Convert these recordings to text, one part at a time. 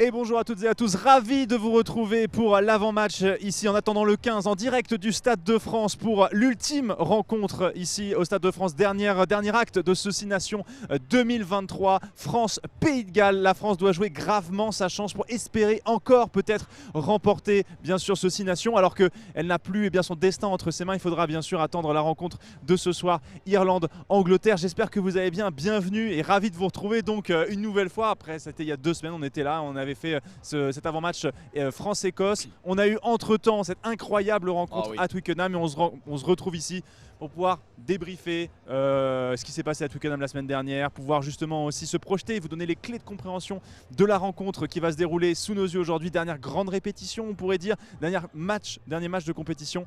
Et bonjour à toutes et à tous, ravi de vous retrouver pour l'avant-match ici en attendant le 15 en direct du Stade de France pour l'ultime rencontre ici au Stade de France, dernier acte de ce 6 Nations 2023, France-Pays de Galles. La France doit jouer gravement sa chance pour espérer encore peut-être remporter bien sûr ce 6 Nations alors qu'elle n'a plus son destin entre ses mains. Il faudra bien sûr attendre la rencontre de ce soir, Irlande-Angleterre. J'espère que vous allez bien, bienvenue et ravi de vous retrouver donc une nouvelle fois. Après c'était il y a 2 semaines, on était là, on avait fait cet avant-match France-Écosse. On a eu entre-temps cette incroyable rencontre à Twickenham et on se retrouve ici pour pouvoir débriefer ce qui s'est passé à Twickenham la semaine dernière, pouvoir justement aussi se projeter et vous donner les clés de compréhension de la rencontre qui va se dérouler sous nos yeux aujourd'hui. Dernière grande répétition, on pourrait dire, dernier match de compétition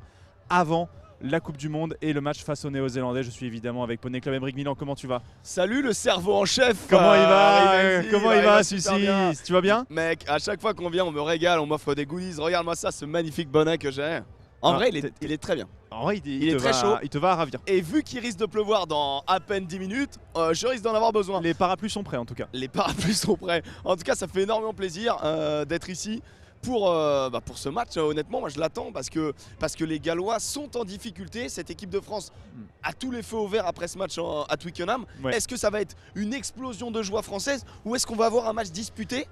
avant la Coupe du Monde et le match face aux Néo-Zélandais. Je suis évidemment avec Poney Club Emeric Milan. Comment tu vas? Salut le cerveau en chef. Comment il va? Comment il va celui-ci? Tu vas bien? Mec, à chaque fois qu'on vient on me régale, on m'offre des goodies. Regarde-moi ça, ce magnifique bonnet que j'ai. En vrai il est très bien. En vrai il est très chaud. Il te va à ravir. Et vu qu'il risque de pleuvoir dans à peine 10 minutes, je risque d'en avoir besoin. Les parapluies sont prêts en tout cas. Les parapluies sont prêts. En tout cas ça fait énormément plaisir d'être ici. Pour ce match, honnêtement, moi je l'attends parce que les Gallois sont en difficulté. Cette équipe de France a tous les feux au vert après ce match à Twickenham. Est-ce que ça va être une explosion de joie française ou est-ce qu'on va avoir un match disputé?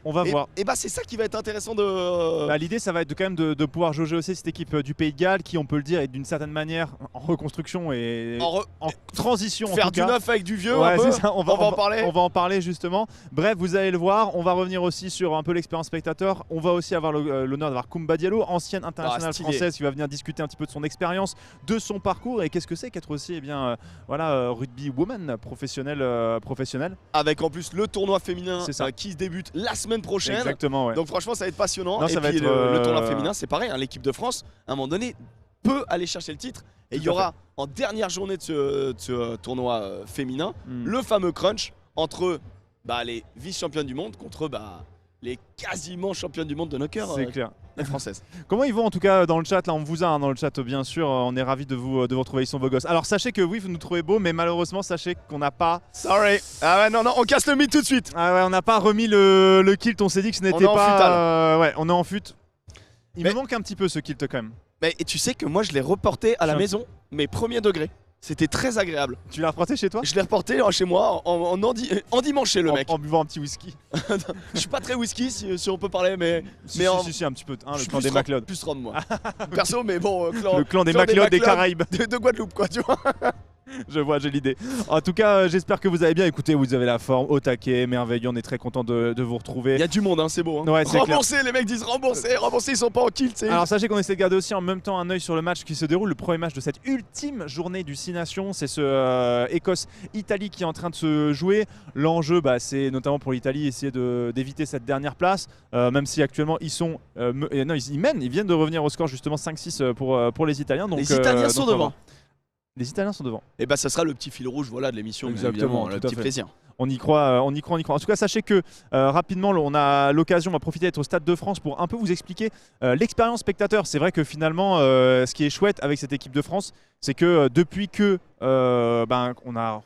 On va voir. Et c'est ça qui va être intéressant de. L'idée, ça va être quand même de pouvoir jauger aussi cette équipe du Pays de Galles qui, on peut le dire, est d'une certaine manière en reconstruction et en transition. Faire du neuf avec du vieux. Ouais, un peu. Ça. On va en parler. On va en parler justement. Bref, vous allez le voir. On va revenir aussi sur un peu l'expérience spectateur. On va aussi avoir l'honneur d'avoir Koumba Diallo, ancienne internationale française, qui va venir discuter un petit peu de son expérience, de son parcours et qu'est-ce que c'est qu'être aussi rugby woman professionnel. Avec en plus le tournoi féminin qui se débute la semaine prochaine. Exactement. Ouais. Donc franchement ça va être passionnant. Non, et puis le tournoi féminin c'est pareil, hein, l'équipe de France à un moment donné peut aller chercher le titre. Et il y aura en dernière journée de ce tournoi féminin le fameux crunch entre les vice-championnes du monde contre les quasiment championnes du monde de nos cœurs. C'est clair. Les françaises. Comment ils vont en tout cas dans le chat? Là on vous a dans le chat bien sûr, on est ravis de vous retrouver, ils sont beaux gosses. Alors sachez que oui vous nous trouvez beaux mais malheureusement sachez qu'on n'a pas... Sorry. Ah ouais non on casse le mythe tout de suite. Ah ouais on n'a pas remis le kilt, on s'est dit que ce n'était pas... ouais on est en fut. Il me manque un petit peu ce kilt quand même. Mais et tu sais que moi je l'ai reporté à la maison, mes premiers degrés. C'était très agréable. Tu l'as reporté chez toi? Je l'ai reporté chez moi en dimanche le mec. En buvant un petit whisky. Je suis pas très whisky si on peut parler mais si, un petit peu le clan des MacLeod. Plus Rome moi. Perso mais bon le clan des MacLeod des Caraïbes de Guadeloupe quoi tu vois. Je vois, j'ai l'idée. En tout cas, j'espère que vous avez bien écouté, vous avez la forme au taquet, merveilleux, on est très content de vous retrouver. Il y a du monde, hein, c'est beau. Hein. Ouais, rembourser, les mecs disent rembourser, ils sont pas en kilt. Alors sachez qu'on essaie de garder aussi en même temps un œil sur le match qui se déroule, le premier match de cette ultime journée du 6 Nations. C'est ce Écosse-Italie qui est en train de se jouer. L'enjeu, c'est notamment pour l'Italie, essayer d'éviter cette dernière place, même si actuellement ils sont... ils mènent, ils viennent de revenir au score justement 5-6 pour les Italiens. Donc, les Italiens sont devant. Les Italiens sont devant. Et ça sera le petit fil rouge de l'émission. Exactement, le petit plaisir. On y croit. En tout cas, sachez que rapidement, on a l'occasion, on va profiter d'être au Stade de France pour un peu vous expliquer l'expérience spectateur. C'est vrai que finalement, ce qui est chouette avec cette équipe de France, c'est que depuis que on a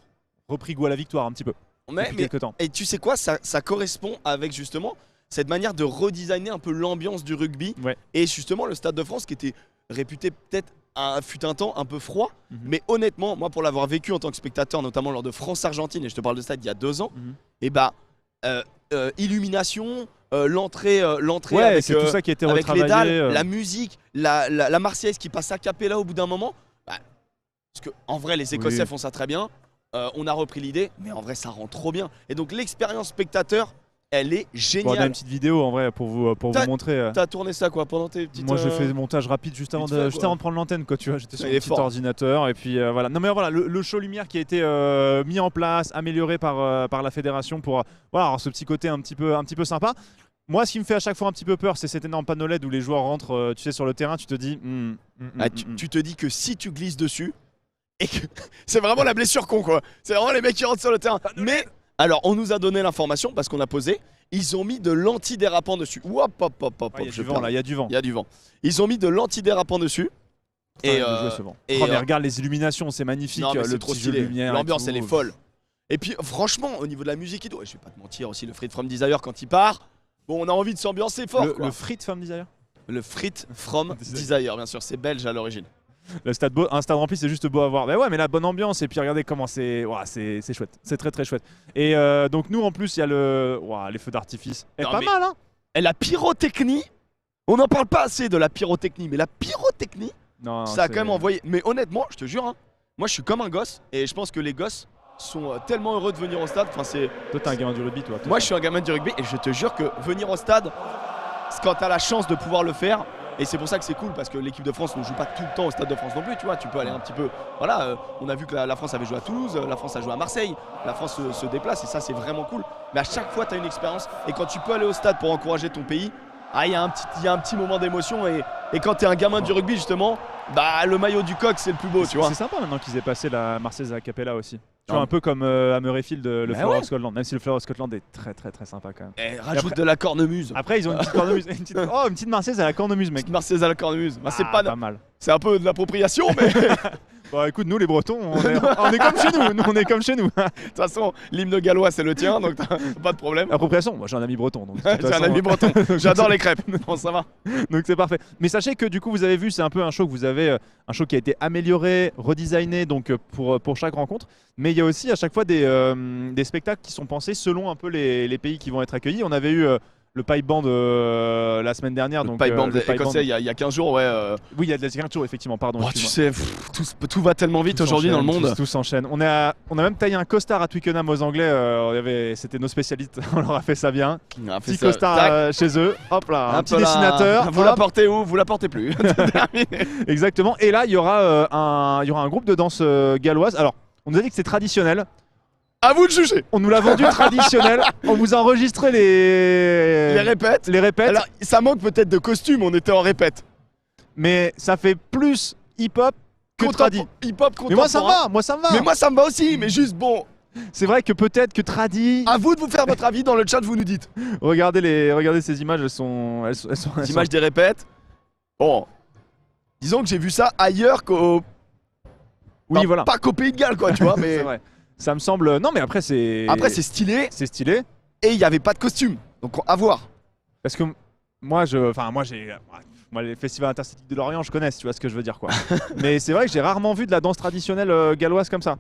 repris goût à la victoire un petit peu. Depuis quelques temps. Et tu sais quoi, ça correspond avec justement cette manière de redesigner un peu l'ambiance du rugby. Et justement, le Stade de France qui était réputé peut-être fut un temps un peu froid, mais honnêtement, moi pour l'avoir vécu en tant que spectateur, notamment lors de France-Argentine, et je te parle de stade il y a 2 ans, illumination, l'entrée avec, c'est tout ça qui a été avec les dalles, retravaillé, la musique, la Marseillaise qui passe a cappella au bout d'un moment. Parce que en vrai, les Écossais font ça très bien. On a repris l'idée, mais en vrai, ça rend trop bien. Et donc l'expérience spectateur, elle est géniale. On a une petite vidéo en vrai pour vous montrer. T'as tourné ça quoi pendant tes petites... Moi j'ai fait le montage rapide juste avant de prendre l'antenne quoi, tu vois, j'étais sur mon petit ordinateur et puis voilà. Non mais voilà, le show lumière qui a été mis en place, amélioré par la fédération pour avoir ce petit côté un petit peu sympa. Moi ce qui me fait à chaque fois un petit peu peur, c'est cet énorme panneau LED où les joueurs rentrent tu sais sur le terrain, tu te dis tu te dis que si tu glisses dessus et que c'est vraiment la blessure con quoi. C'est vraiment les mecs qui rentrent sur le terrain. Mais alors, on nous a donné l'information parce qu'on a posé. Ils ont mis de l'antidérapant dessus. Hop, il y a du vent là, il y a du vent. Il y a du vent. Ils ont mis de l'antidérapant dessus. Mais regarde les illuminations, c'est magnifique. Non, le trop petit jeu de stylé. lumière. L'ambiance, elle est folle. Et puis, franchement, au niveau de la musique et tout, je vais pas te mentir aussi, le Free From Desire quand il part. bon, on a envie de s'ambiancer fort. Le Frites From Desire. Le Frit From Desire, bien sûr, c'est belge à l'origine. Le stade beau, un stade rempli, c'est juste beau à voir. Mais ouais, mais la bonne ambiance. Et puis regardez comment c'est, c'est chouette. C'est très très chouette. Et donc nous en plus, il y a les feux d'artifice. Et pas mal, hein. Et la pyrotechnie, on n'en parle pas assez de la pyrotechnie, mais la pyrotechnie, ça a quand même envoyé. Mais honnêtement, je te jure, hein, moi je suis comme un gosse et je pense que les gosses sont tellement heureux de venir au stade. Enfin, toi, t'es un gamin du rugby, toi. Moi, je suis un gamin du rugby et je te jure que venir au stade, c'est quand t'as la chance de pouvoir le faire. Et c'est pour ça que c'est cool parce que l'équipe de France ne joue pas tout le temps au Stade de France non plus, tu vois, tu peux aller un petit peu. Voilà, on a vu que la France avait joué à Toulouse, la France a joué à Marseille, la France se déplace et ça c'est vraiment cool. Mais à chaque fois tu as une expérience et quand tu peux aller au stade pour encourager ton pays, il y a un petit moment d'émotion et quand tu es un gamin du rugby justement, bah le maillot du coq c'est le plus beau, tu vois. C'est sympa maintenant qu'ils aient passé la Marseillaise à Capella aussi. Tu vois, un peu comme à Murrayfield, le Flower of Scotland, même si le Flower of Scotland est très très très sympa quand même. Et rajoute de la cornemuse. Après ils ont une petite cornemuse, une petite Marseillaise à la cornemuse, mec. Une petite Marseillaise à la cornemuse, bah, c'est pas mal. C'est un peu de l'appropriation mais... Bon écoute, nous les Bretons, on est comme chez nous, on est comme chez nous. De toute façon, l'hymne gallois c'est le tien, donc pas de problème. Appropriation, moi j'ai un ami breton. J'ai un ami breton, j'adore les crêpes, bon ça va. Donc c'est parfait. Mais sachez que du coup vous avez vu, c'est un peu un show que vous avez, un show qui a été amélioré, redesigné donc pour chaque rencontre. Mais il y a aussi à chaque fois des spectacles qui sont pensés selon un peu les pays qui vont être accueillis. On avait eu... le pipe band la semaine dernière. Le pipe band écossais il y a 15 jours, ouais. Oui, il y a 15 jours, effectivement, pardon. Oh, tu sais, tout va tellement vite aujourd'hui dans le monde. Tout s'enchaîne. On a même taillé un costard à Twickenham aux Anglais. C'était nos spécialistes, on leur a fait ça bien. Petit costard chez eux. Hop là, un petit dessinateur. Vous la portez où? Vous la portez plus. Exactement. Et là, il y aura un groupe de danse galloise. Alors, on nous a dit que c'est traditionnel. À vous de juger. On nous l'a vendu traditionnel. On vous a enregistré les répètes. Alors ça manque peut-être de costume, on était en répète. Mais ça fait plus hip-hop que tradi. Hip-hop contemporain. Mais moi ça me va, Mais moi ça me va aussi, mais juste bon. C'est vrai que peut-être que tradi. À vous de vous faire votre avis dans le chat, vous nous dites. Regardez ces images, elles sont les images des répètes. Bon. Disons que j'ai vu ça ailleurs qu'au. Oui, voilà. Pas qu'au Pays de Galles quoi, tu vois, mais. C'est vrai. Ça me semble. Non, mais après, c'est. Après, c'est stylé. C'est stylé. Et il n'y avait pas de costume. Donc, à voir. Parce que moi, les festivals intercités de Lorient, je connais, si tu vois ce que je veux dire, quoi. Mais c'est vrai que j'ai rarement vu de la danse traditionnelle galloise comme ça.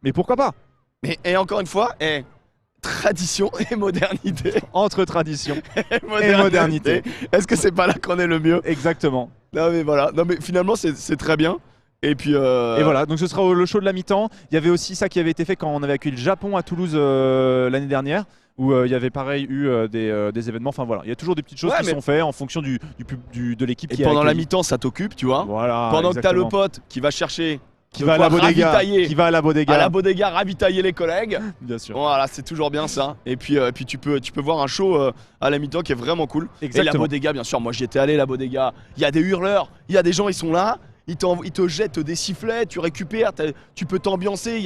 Mais pourquoi pas? Et encore une fois, tradition et modernité. Entre tradition et modernité. Est-ce que c'est pas là qu'on est le mieux? Exactement. Non, mais voilà. Non, mais finalement, c'est très bien. Et puis Et voilà, donc ce sera le show de la mi-temps. Il y avait aussi ça qui avait été fait quand on avait accueilli le Japon à Toulouse l'année dernière, où il y avait pareil eu des événements. Enfin voilà, il y a toujours des petites choses qui sont faites en fonction de l'équipe qui est. Et pendant la mi-temps, ça t'occupe, tu vois. Voilà. Pendant que t'as le pote qui va chercher. Qui va à la bodega. À la bodega, ravitailler les collègues. Bien sûr. Voilà, c'est toujours bien ça. Et puis tu peux voir un show à la mi-temps qui est vraiment cool. Exactement. Et la bodega, bien sûr, moi j'y étais allé, la bodega. Il y a des hurleurs, il y a des gens, ils sont là. Ils te jettent des sifflets, tu récupères, tu peux t'ambiancer.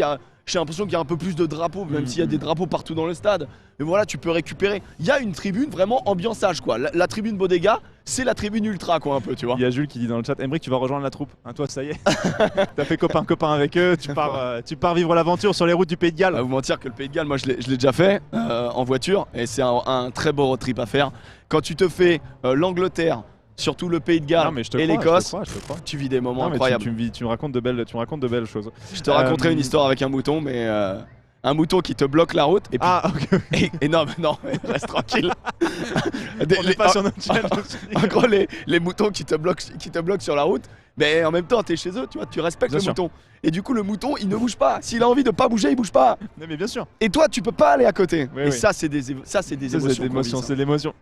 J'ai l'impression qu'il y a un peu plus de drapeaux, même s'il y a des drapeaux partout dans le stade. Mais voilà, tu peux récupérer. Il y a une tribune vraiment ambiançage, quoi. La tribune bodega, c'est la tribune ultra, quoi, un peu, tu vois. Il y a Jules qui dit dans le chat, Emric, tu vas rejoindre la troupe. Hein, toi, ça y est. T'as fait copain avec eux. Tu pars vivre l'aventure sur les routes du Pays de Galles. Vous mentir que le Pays de Galles, moi, je l'ai déjà fait en voiture, et c'est un très beau road trip à faire. Quand tu te fais l'Angleterre, surtout le Pays de Galles et l'Écosse, tu vis des moments incroyables. Tu me racontes de belles choses. Je te raconterai une histoire avec un mouton, mais un mouton qui te bloque la route. Et puis, et non, reste tranquille. On n'est pas sur notre chaîne. En gros, les moutons qui te bloquent sur la route, mais en même temps, t'es chez eux, tu vois, tu respectes le mouton. Et du coup, le mouton, il ne bouge pas. S'il a envie de pas bouger, il bouge pas. Mais bien sûr. Et toi, tu peux pas aller à côté. Oui. Ça, c'est des émotions. C'est l'émotion.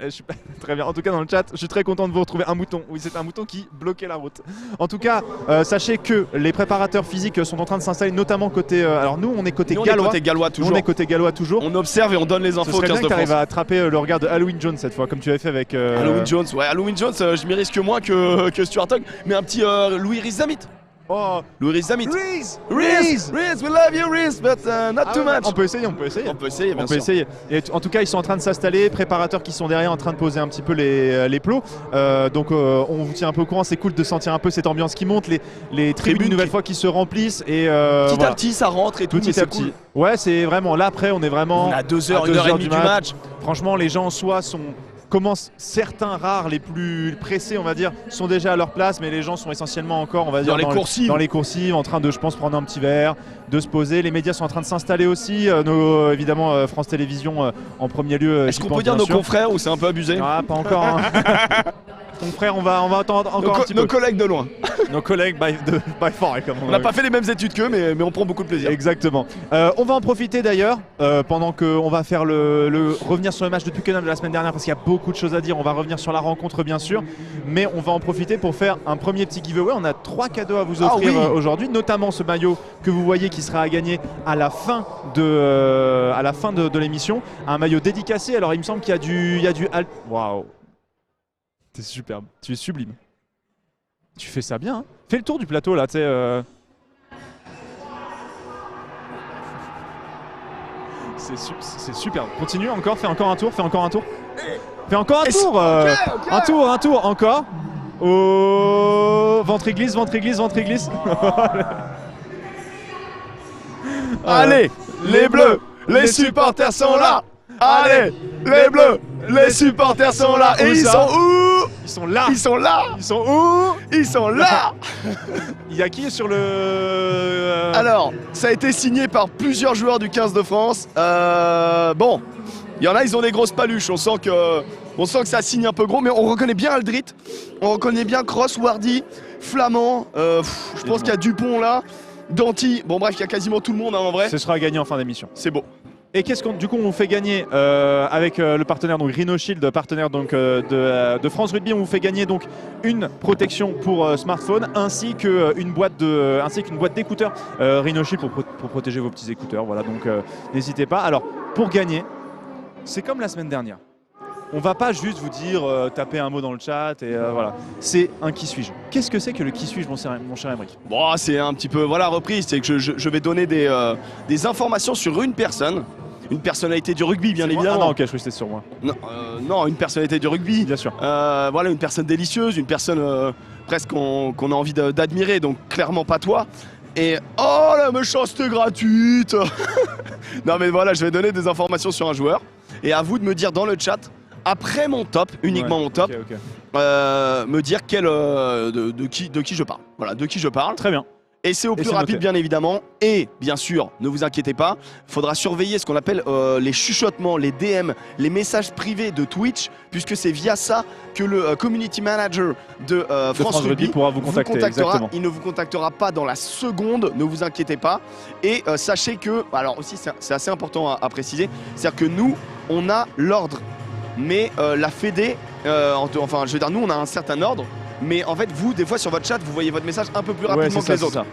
Très bien. En tout cas, dans le chat, je suis très content de vous retrouver un mouton. Oui, c'est un mouton qui bloquait la route. En tout cas, sachez que les préparateurs physiques sont en train de s'installer, notamment côté. Alors nous, on est côté gallois. On est côté gallois toujours. On observe et on donne les infos. Ce serait 15 bien que tu arrives à attraper le regard de Halloween Jones cette fois, comme tu avais fait avec. Halloween Jones, je m'y risque moins que Stuart Hogg, mais un petit Louis Rhys-Zammit. Oh, Louis Rhys-Zammit. Reese, we love you, Reese, but not too much. On peut essayer, bien sûr. Et en tout cas, ils sont en train de s'installer, préparateurs qui sont derrière en train de poser un petit peu les plots. Donc on vous tient un peu au courant, c'est cool de sentir un peu cette ambiance qui monte, les tribunes une nouvelle fois qui se remplissent. Et petit à petit, ça rentre et tout, petit à petit. Cool. Ouais, c'est vraiment là après, on est vraiment. On a 2h, 1h30 du match. franchement, les gens soit commencent, certains rares, les plus pressés, on va dire, sont déjà à leur place, mais les gens sont essentiellement encore, on va dire, dans les coursives, en train de, je pense, prendre un petit verre, de se poser. Les médias sont en train de s'installer aussi. Évidemment, France Télévisions en premier lieu. Est-ce qu'on peut dire nos confrères ou c'est un peu abusé? Ah, pas encore. Hein. Ton frère, on va attendre encore un petit peu. Nos collègues de loin. Nos collègues by far. On n'a pas fait les mêmes études qu'eux, mais on prend beaucoup de plaisir. Exactement. On va en profiter d'ailleurs, pendant qu'on va faire revenir sur le match de Twickenham de la semaine dernière, parce qu'il y a beaucoup de choses à dire. On va revenir sur la rencontre, bien sûr, mais on va en profiter pour faire un premier petit giveaway. On a 3 cadeaux à vous offrir aujourd'hui, notamment ce maillot que vous voyez qui sera à gagner à la fin de l'émission. Un maillot dédicacé. Alors, il me semble qu'il y a du Waouh! T'es superbe, tu es sublime. Tu fais ça bien, hein. Fais le tour du plateau là, tu sais. C'est superbe. Continue encore, fais encore un tour. Fais encore un tour. Un tour, encore. Oh, ventre glisse. Allez, les bleus, les supporters sont là. Allez, les bleus, les supporters sont là. Et ils sont où? Ils sont là. Ils sont là. Ils sont où? Ils sont là. Il y a qui sur le... Alors, ça a été signé par plusieurs joueurs du 15 de France. Bon, il y en a, ils ont des grosses paluches. On sent que ça signe un peu gros, mais on reconnaît bien Aldrit. On reconnaît bien Cross, Wardy, Flamand. Je pense qu'il y a Dupont là. Danty. Bon bref, il y a quasiment tout le monde hein, en vrai. Ce sera gagné en fin d'émission. C'est beau. Et qu'est-ce qu'on, du coup, on fait gagner avec le partenaire donc Rhino Shield, partenaire donc de France Rugby, on vous fait gagner donc une protection pour smartphone ainsi qu'une boîte d'écouteurs Rhino Shield pour protéger vos petits écouteurs. Voilà, donc n'hésitez pas. Alors pour gagner, c'est comme la semaine dernière. On va pas juste vous dire taper un mot dans le chat et voilà. C'est un qui suis-je. Qu'est-ce que c'est que le qui suis-je, mon cher Emric? Bon, c'est un petit peu voilà reprise. C'est que je vais donner des informations sur une personne. Une personnalité du rugby, bien évidemment. Ah non, ok, je crois que c'était sur moi. Non, une personnalité du rugby. Bien sûr. Voilà, une personne délicieuse, une personne presque qu'on a envie d'admirer, donc clairement pas toi. Et oh, la méchanceté gratuite. Non mais voilà, je vais donner des informations sur un joueur. Et à vous de me dire dans le chat, après mon top, uniquement mon top, okay. me dire de qui je parle. Voilà, de qui je parle. Très bien. Et c'est au plus rapide bien évidemment. Et bien sûr, ne vous inquiétez pas, il faudra surveiller ce qu'on appelle les chuchotements, les DM, les messages privés de Twitch, puisque c'est via ça que le community manager de France Rugby pourra vous contactera. Exactement. Il ne vous contactera pas dans la seconde, ne vous inquiétez pas. Et sachez que, alors aussi c'est assez important à préciser, c'est-à-dire que nous, on a l'ordre. Mais la Fédé, enfin je veux dire, nous on a un certain ordre. Mais en fait, vous, des fois sur votre chat, vous voyez votre message un peu plus rapidement que les autres.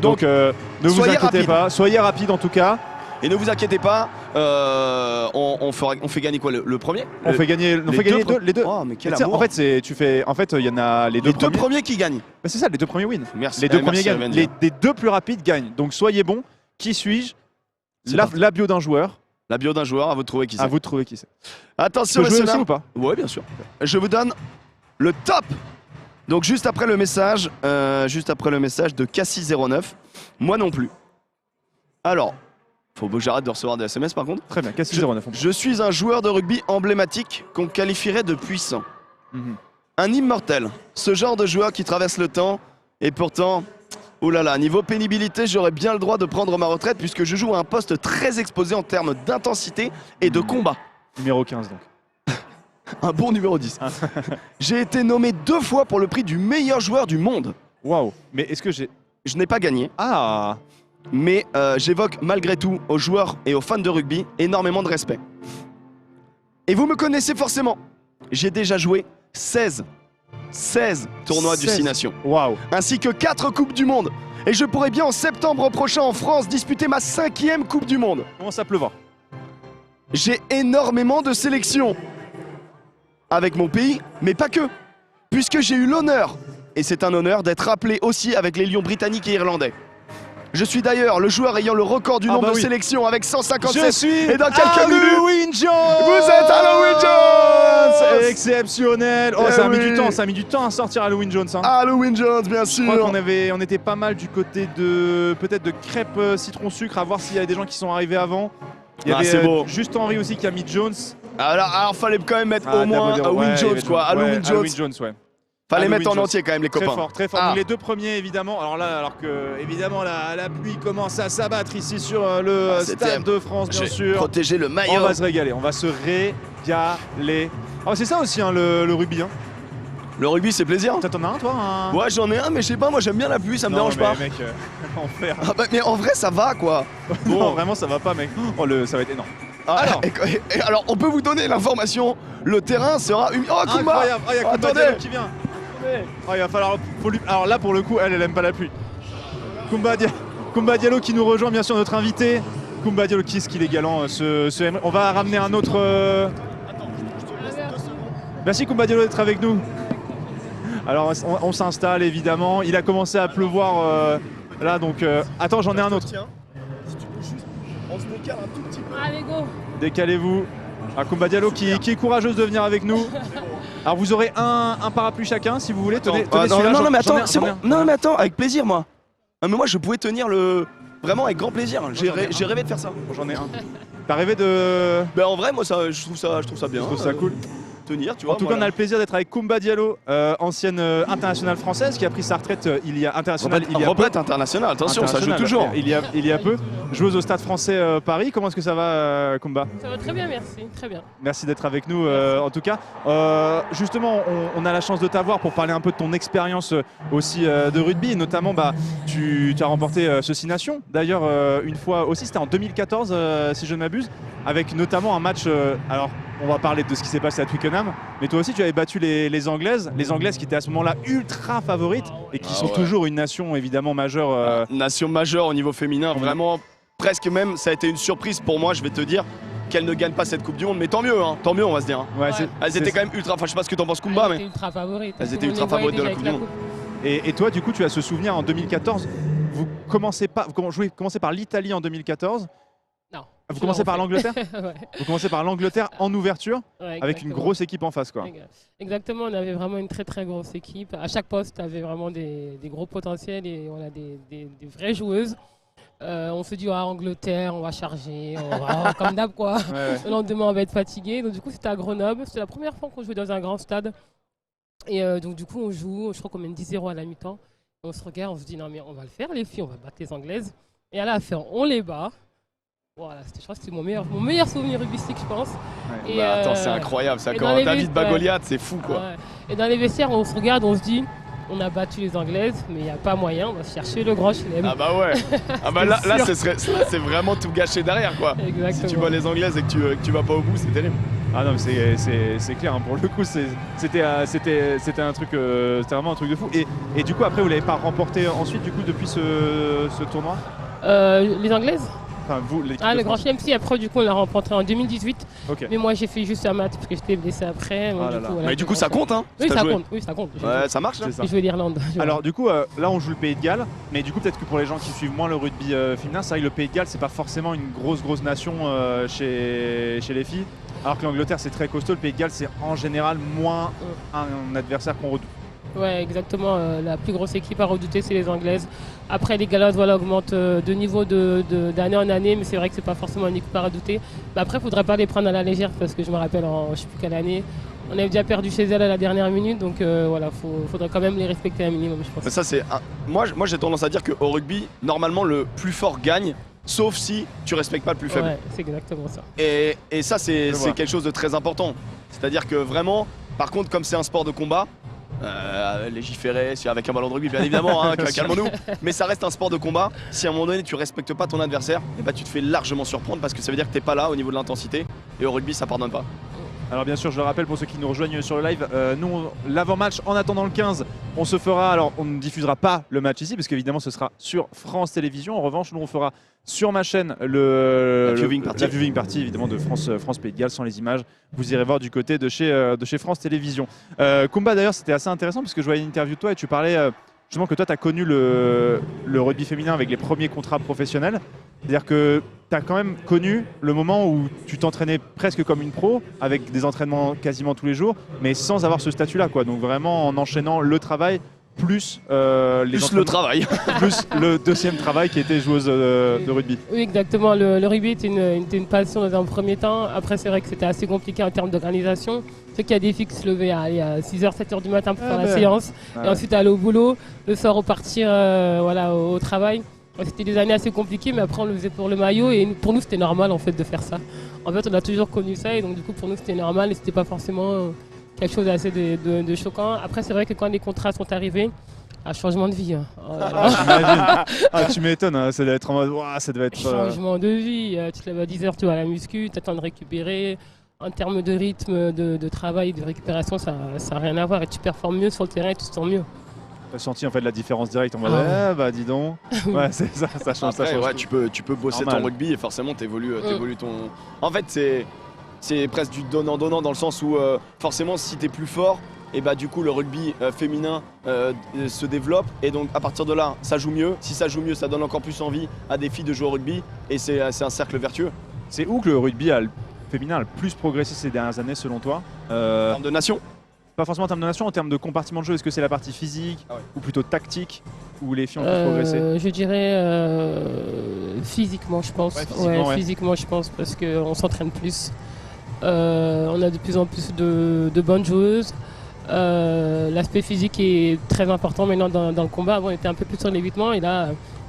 Donc ne vous inquiétez pas, soyez rapide en tout cas. Et ne vous inquiétez pas, on fait gagner quoi, le premier? On fait gagner les deux. Oh, mais quel amour. En fait, il y en a les deux premiers qui gagnent. Bah, c'est ça, les deux premiers win. Merci. Les deux premiers gagnent. Les deux plus rapides gagnent. Donc soyez bons. Qui suis-je? La bio d'un joueur. La bio d'un joueur, à vous de trouver qui c'est. À vous de trouver qui c'est. Attention, je peux jouer aussi ou pas? Oui, bien sûr. Je vous donne le top. Donc juste après le message de Cassie09, moi non plus. Alors, faut que j'arrête de recevoir des SMS par contre. Très bien, Cassie09. Je suis un joueur de rugby emblématique qu'on qualifierait de puissant. Un immortel, ce genre de joueur qui traverse le temps et pourtant, oh là là, niveau pénibilité, j'aurais bien le droit de prendre ma retraite puisque je joue à un poste très exposé en termes d'intensité et de combat. Numéro 15 donc. Un bon numéro 10. J'ai été nommé 2 fois pour le prix du meilleur joueur du monde. Waouh. Mais est-ce que j'ai... Je n'ai pas gagné. Ah. Mais j'évoque malgré tout aux joueurs et aux fans de rugby énormément de respect. Et vous me connaissez forcément. J'ai déjà joué 16 tournois du 6 Nations. Waouh. Ainsi que 4 Coupes du Monde. Et je pourrais bien en septembre prochain en France disputer ma 5e Coupe du Monde. Comment ça pleuvoir. J'ai énormément de sélections. Avec mon pays, mais pas que. Puisque j'ai eu l'honneur, et c'est un honneur, d'être appelé aussi avec les Lions britanniques et irlandais. Je suis d'ailleurs le joueur ayant le record du nombre de sélections avec 157. Je suis et dans quelques minutes, Halloween Jones. Vous êtes Halloween Jones. Exceptionnel. Oh, ça a mis du temps à sortir Halloween Jones. Hein. Halloween Jones, bien sûr. Je crois qu'on était pas mal du côté de peut-être de crêpes citron sucre, à voir s'il y a des gens qui sont arrivés avant. Il y avait c'est beau. juste Henri aussi qui a mis Jones. Alors fallait quand même mettre au moins Wyn Jones, quoi. Wyn Jones. Fallait mettre en entier quand même les copains. Très fort, très fort. Donc les deux premiers évidemment. Alors que évidemment la pluie commence à s'abattre ici sur le Stade de France, bien sûr. Protéger le maillot. On va se régaler, on va se régaler. Oh, c'est ça aussi hein, le rugby. Hein. Le rugby c'est plaisir. T'en as un toi Ouais j'en ai un mais je sais pas, moi j'aime bien la pluie, ça me dérange pas. Mec, enfer. Ah bah, mais en vrai ça va quoi. Bon. Non vraiment ça va pas mec. Oh ça va être énorme. Alors on peut vous donner l'information, le terrain sera humide. Oh Kumba. Incroyable, il y a Kumba Diallo qui vient. Oh, il va falloir. Alors là pour le coup elle aime pas la pluie. Kumba Diallo qui nous rejoint bien sûr, notre invité. Kumba Diallo, qu'est-ce qu'il est galant on va ramener un autre. Merci Kumba Diallo d'être avec nous. Alors on s'installe évidemment. Il a commencé à pleuvoir là donc. Attends j'en ai un autre. Tiens, si tu peux juste, on se décale un tout petit peu. Allez go. Décalez-vous. Kumba Diallo qui est courageuse de venir avec nous. Alors vous aurez un parapluie chacun si vous voulez. Tenez non mais attends, c'est bon. Non mais attends, avec plaisir moi. Mais moi je pouvais tenir vraiment avec grand plaisir. J'ai rêvé de faire ça. J'en ai un. T'as rêvé de. Ben en vrai moi je trouve ça bien. Je trouve ça cool. Tenir, tu vois. En tout cas, on a le plaisir d'être avec Kumba Diallo, ancienne internationale française qui a pris sa retraite retraite internationale, attention, ça joue toujours. Il y a peu. Joueuse au Stade Français Paris. Comment est-ce que ça va, Kumba? Ça va très bien, merci. Très bien. Merci d'être avec nous, en tout cas. Justement, on a la chance de t'avoir pour parler un peu de ton expérience aussi de rugby. Notamment, tu as remporté ce Six Nations. D'ailleurs, une fois aussi, c'était en 2014, si je ne m'abuse, avec notamment un match. Alors, on va parler de ce qui s'est passé à Twickenham, mais toi aussi tu avais battu les Anglaises qui étaient à ce moment-là ultra favorites et qui sont toujours une nation évidemment majeure. Nation majeure au niveau féminin, vraiment presque même, ça a été une surprise pour moi, je vais te dire, qu'elles ne gagnent pas cette Coupe du Monde, mais tant mieux on va se dire. Ouais, elles étaient quand même ultra, je sais pas ce que t'en penses Kumba, mais ultra favorites. Elles étaient ultra favorites de la Coupe du Monde. Et toi du coup tu as ce souvenir en 2014, vous commencez par l'Italie en 2014. Vous commencez par l'Angleterre. Ouais. Vous commencez par l'Angleterre en ouverture, avec une grosse équipe en face, quoi. Exactement, on avait vraiment une très très grosse équipe. À chaque poste, on avait vraiment des gros potentiels et on a des vraies joueuses. On se dit Angleterre, on va charger, comme d'hab quoi. Le lendemain on va être fatigué. Donc du coup c'était à Grenoble, c'était la première fois qu'on jouait dans un grand stade. Et donc du coup on joue, je crois qu'on mène 10-0 à la mi-temps. On se regarde, on se dit non mais on va le faire les filles, on va battre les Anglaises. Et à la fin on les bat. Voilà, je crois que c'était mon meilleur souvenir rugbystique, je pense. Ouais. Et attends, c'est incroyable, ça. Quand David bat Goliath, c'est fou, quoi. Ouais. Et dans les vestiaires, on se regarde, on se dit, on a battu les Anglaises, mais il n'y a pas moyen, on va chercher le grand chelem. Ah bah ouais. Ah bah là c'est vraiment tout gâché derrière, quoi. Exactement. Si tu vois les Anglaises et que tu vas pas au bout, c'est terrible. Ah non, mais c'est clair, hein. Pour le coup, c'était un truc, c'était vraiment un truc de fou. Et du coup, après, vous l'avez pas remporté ensuite, du coup, depuis ce tournoi? Les Anglaises? Enfin, vous, le Grand Chelem, si, après du coup on l'a remporté en 2018. Okay. Mais moi j'ai fait juste un match parce que j'étais blessé après. Mais du coup ça compte, hein? Oui, ça compte. Ouais, ça marche, là. J'ai joué l'Irlande. Alors du coup, là on joue le Pays de Galles, mais du coup peut-être que pour les gens qui suivent moins le rugby féminin, c'est vrai que le Pays de Galles c'est pas forcément une grosse nation chez les filles. Alors que l'Angleterre c'est très costaud, le Pays de Galles c'est en général moins un adversaire qu'on redoute. Ouais, exactement. La plus grosse équipe à redouter, c'est les Anglaises. Après, les Galloises augmentent de niveau d'année en année, mais c'est vrai que c'est pas forcément une équipe à redouter. Mais après, il faudrait pas les prendre à la légère parce que je me rappelle, je sais plus quelle année, on avait déjà perdu chez elles à la dernière minute, donc voilà, faudrait quand même les respecter un minimum, je pense. Mais ça, moi, j'ai tendance à dire qu'au rugby, normalement, le plus fort gagne. Sauf si tu respectes pas le plus faible. Ouais, c'est exactement ça. Et ça, c'est quelque chose de très important. C'est-à-dire que vraiment, par contre, comme c'est un sport de combat, légiférer avec un ballon de rugby bien évidemment, hein, calmons-nous, mais ça reste un sport de combat. Si à un moment donné tu respectes pas ton adversaire, tu te fais largement surprendre parce que ça veut dire que t'es pas là au niveau de l'intensité et au rugby ça pardonne pas. Alors bien sûr, je le rappelle pour ceux qui nous rejoignent sur le live, nous l'avant-match en attendant le 15, on se fera, alors on ne diffusera pas le match ici parce qu'évidemment ce sera sur France Télévisions. En revanche, nous on fera sur ma chaîne la viewing party évidemment de France Pays de Galles sans les images. Vous irez voir du côté de chez France Télévisions. Kumba d'ailleurs c'était assez intéressant parce que je voyais une interview de toi et tu parlais justement que toi tu as connu le rugby féminin avec les premiers contrats professionnels. C'est-à-dire que tu as quand même connu le moment où tu t'entraînais presque comme une pro, avec des entraînements quasiment tous les jours, mais sans avoir ce statut-là, quoi. Donc vraiment en enchaînant le travail plus Plus le travail. plus le deuxième travail qui était joueuse de rugby. Oui, exactement. Le rugby était une passion dans un premier temps. Après, c'est vrai que c'était assez compliqué en termes d'organisation. C'est qu'il y a des filles qui se levaient à 6h, 7h du matin pour faire la séance. Et ensuite aller au boulot, le soir repartir au travail. C'était des années assez compliquées, mais après on le faisait pour le maillot et pour nous c'était normal en fait de faire ça. En fait on a toujours connu ça et donc du coup pour nous c'était normal et c'était pas forcément quelque chose d'assez de choquant. Après c'est vrai que quand les contrats sont arrivés, un changement de vie. Hein. Tu m'étonnes, hein, ça devait être en mode ça devait être. Changement de vie, tu te lèves à 10h, tu vas à la muscu, tu attends de récupérer. En termes de rythme, de travail, de récupération, ça n'a rien à voir et tu performes mieux sur le terrain et tu te sens mieux. T'as senti en fait la différence directe en mode bah dis donc. Ouais, c'est ça, ça change. Après, ouais, tu peux bosser ton rugby et forcément t'évolues ton. En fait c'est presque du donnant-donnant dans le sens où forcément si t'es plus fort et bah du coup le rugby féminin se développe et donc à partir de là ça joue mieux. Si ça joue mieux ça donne encore plus envie à des filles de jouer au rugby et c'est un cercle vertueux. C'est où que le rugby féminin a le plus progressé ces dernières années selon toi En termes de nation? Pas forcément en termes de nation, en termes de compartiment de jeu, est-ce que c'est la partie physique ou plutôt tactique où les filles ont plus progressé? Je dirais physiquement, je pense. Physiquement, je pense, parce qu'on s'entraîne plus. On a de plus en plus de bonnes joueuses. L'aspect physique est très important maintenant dans le combat. Avant, on était un peu plus sur l'évitement et là,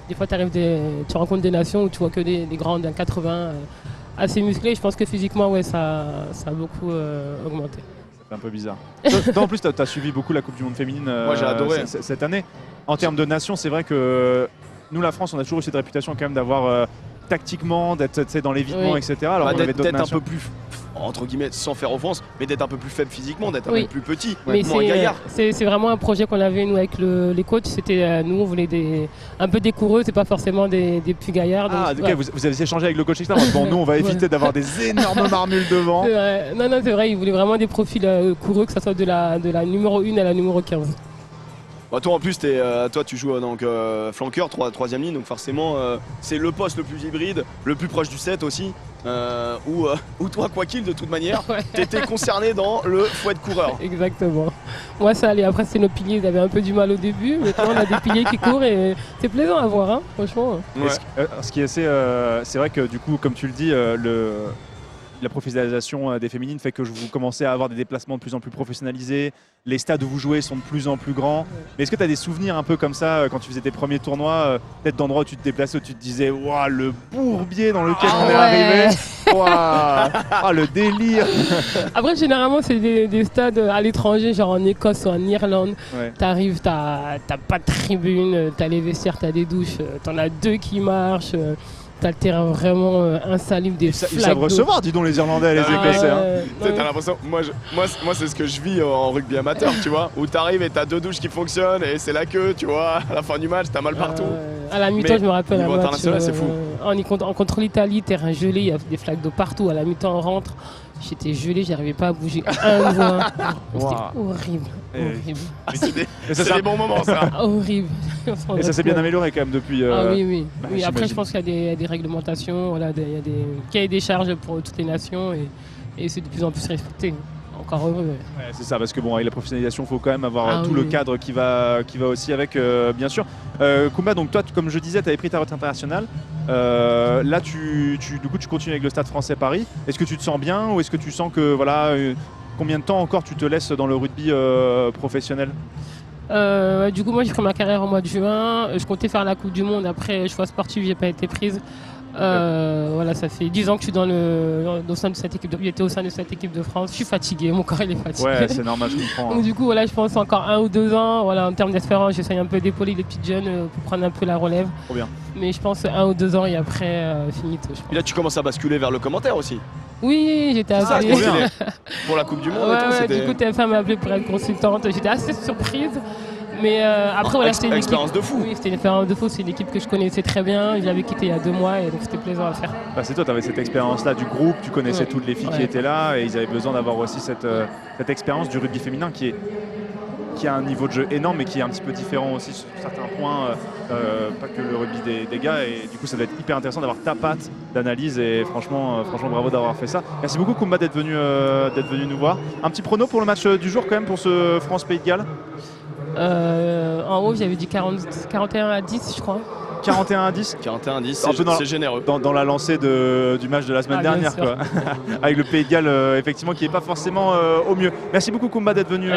des fois, tu rencontres des nations où tu vois que des grands d'un 80 assez musclés. Je pense que physiquement, ça a beaucoup augmenté. C'est un peu bizarre. Toi, en plus, tu as suivi beaucoup la Coupe du Monde féminine Moi, j'ai adoré. Cette année. En termes de nation, c'est vrai que nous, la France, on a toujours eu cette réputation quand même d'avoir tactiquement, d'être dans l'évitement, etc. Alors d'être un peu plus, entre guillemets, sans faire offense, mais d'être un peu plus faible physiquement, d'être un peu plus petit, moins gaillard. C'est vraiment un projet qu'on avait, nous, avec les coachs. C'était, nous, on voulait un peu des coureux, c'est pas forcément des plus gaillards. Donc, vous avez échangé avec le coach externe. Bon, nous, on va éviter d'avoir des énormes marmules devant. Non, c'est vrai, ils voulaient vraiment des profils coureux, que ce soit de la numéro 1 à la numéro 15. Bah toi en plus toi tu joues donc flanqueur, troisième ligne, donc forcément c'est le poste le plus hybride, le plus proche du 7 aussi, où toi quoi qu'il de toute manière, t'étais concerné dans le fouet de coureur. Exactement. Moi ça allait, après c'est nos piliers, ils avaient un peu du mal au début, mais maintenant on a des piliers qui courent et c'est plaisant à voir, hein, franchement. Ouais. Ce qui est assez, c'est vrai que du coup comme tu le dis, la professionnalisation des féminines fait que vous commencez à avoir des déplacements de plus en plus professionnalisés, les stades où vous jouez sont de plus en plus grands. Mais est-ce que tu as des souvenirs un peu comme ça quand tu faisais tes premiers tournois, peut-être d'endroits où tu te déplaçais, où tu te disais waouh, le bourbier dans lequel on est arrivé, waouh, le délire. Après généralement c'est des stades à l'étranger, genre en Écosse ou en Irlande. T'arrives, t'as pas de tribune, t'as les vestiaires, t'as des douches, t'en as 2 qui marchent. T'as le terrain vraiment insalubre, des flaques. Ils savent recevoir, dis donc, les Irlandais et les Écossais. T'as l'impression, moi c'est ce que je vis en rugby amateur, tu vois, où t'arrives et t'as 2 douches qui fonctionnent et c'est la queue, tu vois, à la fin du match, t'as mal partout. À la mi-temps, je me rappelle un match. International, c'est fou. Contre l'Italie, terrain gelé, il y a des flaques d'eau partout. À la mi-temps, on rentre. J'étais gelé, j'arrivais pas à bouger un doigt. C'était horrible. C'est des bons moments, ça. Horrible. Et ça s'est bien amélioré quand même depuis. Oui. Après, je pense qu'il y a des réglementations, il y a des cahiers des charges pour toutes les nations et c'est de plus en plus respecté. Encore heureux. C'est ça, parce que bon, avec la professionnalisation, il faut quand même avoir tout le cadre qui va aussi avec, bien sûr. Koumba, donc toi, comme je disais, tu avais pris ta retraite internationale. Là, du coup, tu continues avec le Stade Français Paris. Est-ce que tu te sens bien ou est-ce que tu sens que voilà, combien de temps encore tu te laisses dans le rugby professionnel? Du coup, moi, j'ai fait ma carrière au mois de juin. Je comptais faire la Coupe du Monde. Après, choix sportif, j'ai pas été prise. Voilà, ça fait 10 ans que je suis au sein de cette équipe. J'étais au sein de cette équipe de France. Je suis fatigué, mon corps il est fatigué. Ouais, c'est normal, je comprends. Donc du coup, voilà, je pense encore 1 ou 2 ans. Voilà, en termes d'espérance, j'essaye un peu d'épauler les petites jeunes pour prendre un peu la relève. Trop bien. Mais je pense 1 ou 2 ans et après, finito. Et là, tu commences à basculer vers le commentaire aussi. Oui, j'étais assez. Pour la Coupe du Monde et tout. Du coup, TF1 m'a appelé pour être consultante. J'étais assez surprise. Mais après, voilà, c'était une expérience de fou. Oui, c'était une expérience de fou. C'est une équipe que je connaissais très bien. Je l'avais quittée il y a 2 mois et donc c'était plaisant à faire. Bah, c'est toi, tu avais cette expérience-là du groupe, tu connaissais toutes les filles qui étaient là et ils avaient besoin d'avoir aussi cette expérience du rugby féminin qui a un niveau de jeu énorme mais qui est un petit peu différent aussi sur certains points, pas que le rugby des gars. Et du coup, ça doit être hyper intéressant d'avoir ta patte d'analyse et franchement bravo d'avoir fait ça. Merci beaucoup, Koumba, d'être venu nous voir. Un petit prono pour le match du jour quand même pour ce France-Pays de Galles. En haut, j'avais dit 41-10, je crois. 41-10 41-10, c'est généreux. Dans la lancée du match de la semaine dernière, quoi. Avec le Pays de Galles, effectivement, qui n'est pas forcément au mieux. Merci beaucoup, Koumba, d'être venu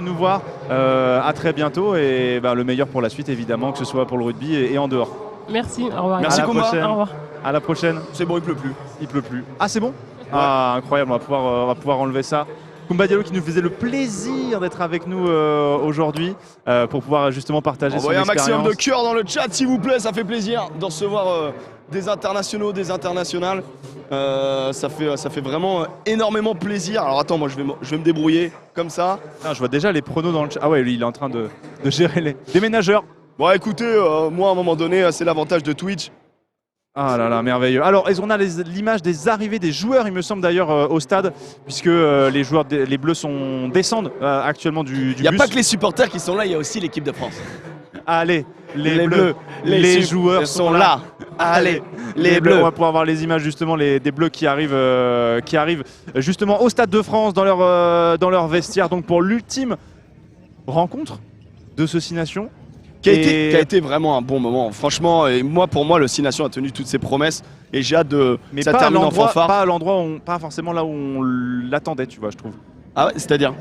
nous voir. À très bientôt et le meilleur pour la suite, évidemment, que ce soit pour le rugby et en dehors. Merci, au revoir. Merci, Koumba. Au revoir. À la prochaine. C'est bon, il pleut plus. Il pleut plus. Ah, c'est bon? Ah, incroyable, on va pouvoir enlever ça. Koumba Diallo qui nous faisait le plaisir d'être avec nous aujourd'hui pour pouvoir justement partager son expérience. Envoyez un maximum de cœur dans le chat s'il vous plaît, ça fait plaisir de recevoir des internationaux, des internationales. Ça fait vraiment énormément plaisir. Alors attends, moi je vais me débrouiller comme ça. Ah, je vois déjà les pronos dans le chat. Ah ouais, lui il est en train de gérer les déménageurs. Bon écoutez, moi à un moment donné, c'est l'avantage de Twitch. Ah là là, merveilleux. Alors, on a l'image des arrivées des joueurs, il me semble d'ailleurs, au stade, puisque les Bleus descendent actuellement du bus. Il n'y a pas que les supporters qui sont là, il y a aussi l'équipe de France. Allez, les Bleus, les joueurs sont là. Allez, les Bleus. On va pouvoir voir les images justement des Bleus qui arrivent justement au Stade de France dans leur vestiaire, donc pour l'ultime rencontre de ce 6 Nations. Qui a été vraiment un bon moment. Franchement, et pour moi, le 6 Nations a tenu toutes ses promesses et j'ai hâte de ça termine en fanfare. Pas à l'endroit, pas forcément là où on l'attendait, tu vois, je trouve. Ah ouais, c'est-à-dire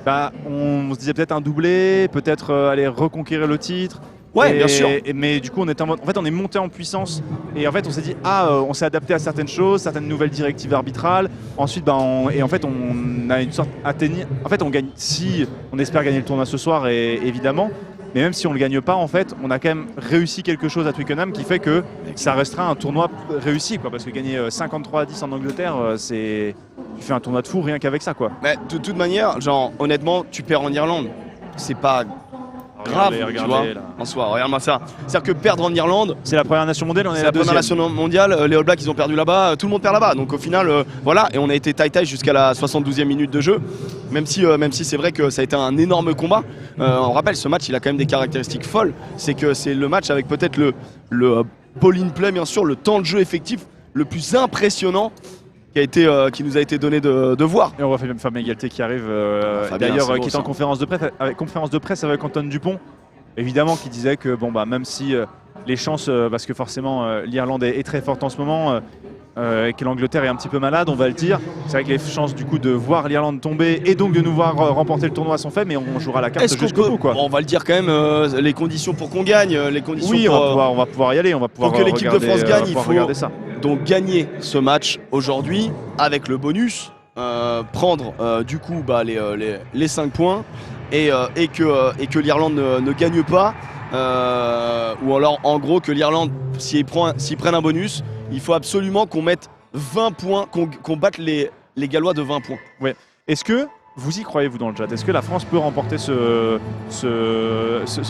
on se disait peut-être un doublé, peut-être aller reconquérir le titre. Ouais, bien sûr. Mais du coup, on est monté en puissance et en fait, on s'est dit on s'est adapté à certaines choses, certaines nouvelles directives arbitrales. Ensuite, on a une sorte en fait, on gagne si on espère gagner le tournoi ce soir, et évidemment. Mais même si on ne le gagne pas, en fait, on a quand même réussi quelque chose à Twickenham qui fait que ça restera un tournoi réussi, quoi. Parce que gagner 53-10 en Angleterre, tu fais un tournoi de fou rien qu'avec ça, quoi. Mais de toute manière, honnêtement, tu perds en Irlande, c'est pas grave, tu vois, en soi. Regarde-moi ça. C'est-à-dire que perdre en Irlande, c'est la première nation mondiale, c'est la première nation mondiale. Les All Blacks, ils ont perdu là-bas, tout le monde perd là-bas. Donc au final, voilà, et on a été taille-taille jusqu'à la 72e minute de jeu. Même si c'est vrai que ça a été un énorme combat. On rappelle, ce match, il a quand même des caractéristiques folles. C'est que c'est le match avec peut-être le ball-in play, bien sûr, le temps de jeu effectif le plus impressionnant qui nous a été donné de voir. Et on voit Fabien Galtier qui arrive, d'ailleurs, qui est en conférence de presse avec Antoine Dupont, évidemment, qui disait que même si les chances, parce que forcément l'Irlande est très forte en ce moment, et que l'Angleterre est un petit peu malade, on va le dire. C'est vrai que les chances du coup de voir l'Irlande tomber et donc de nous voir remporter le tournoi sont faibles, mais on jouera la carte jusqu'au bout, quoi. On va le dire quand même, les conditions pour qu'on gagne, les conditions on va pouvoir y aller, on va pouvoir pour que l'équipe de France gagne, il faut regarder ça. Donc gagner ce match aujourd'hui avec le bonus, prendre du coup les 5 points et que l'Irlande ne gagne pas, ou alors en gros que l'Irlande, s'ils prennent un bonus, il faut absolument qu'on mette 20 points, qu'on batte les Gallois de 20 points. Ouais. Est-ce que vous y croyez, vous, dans le chat? Est-ce que la France peut remporter ce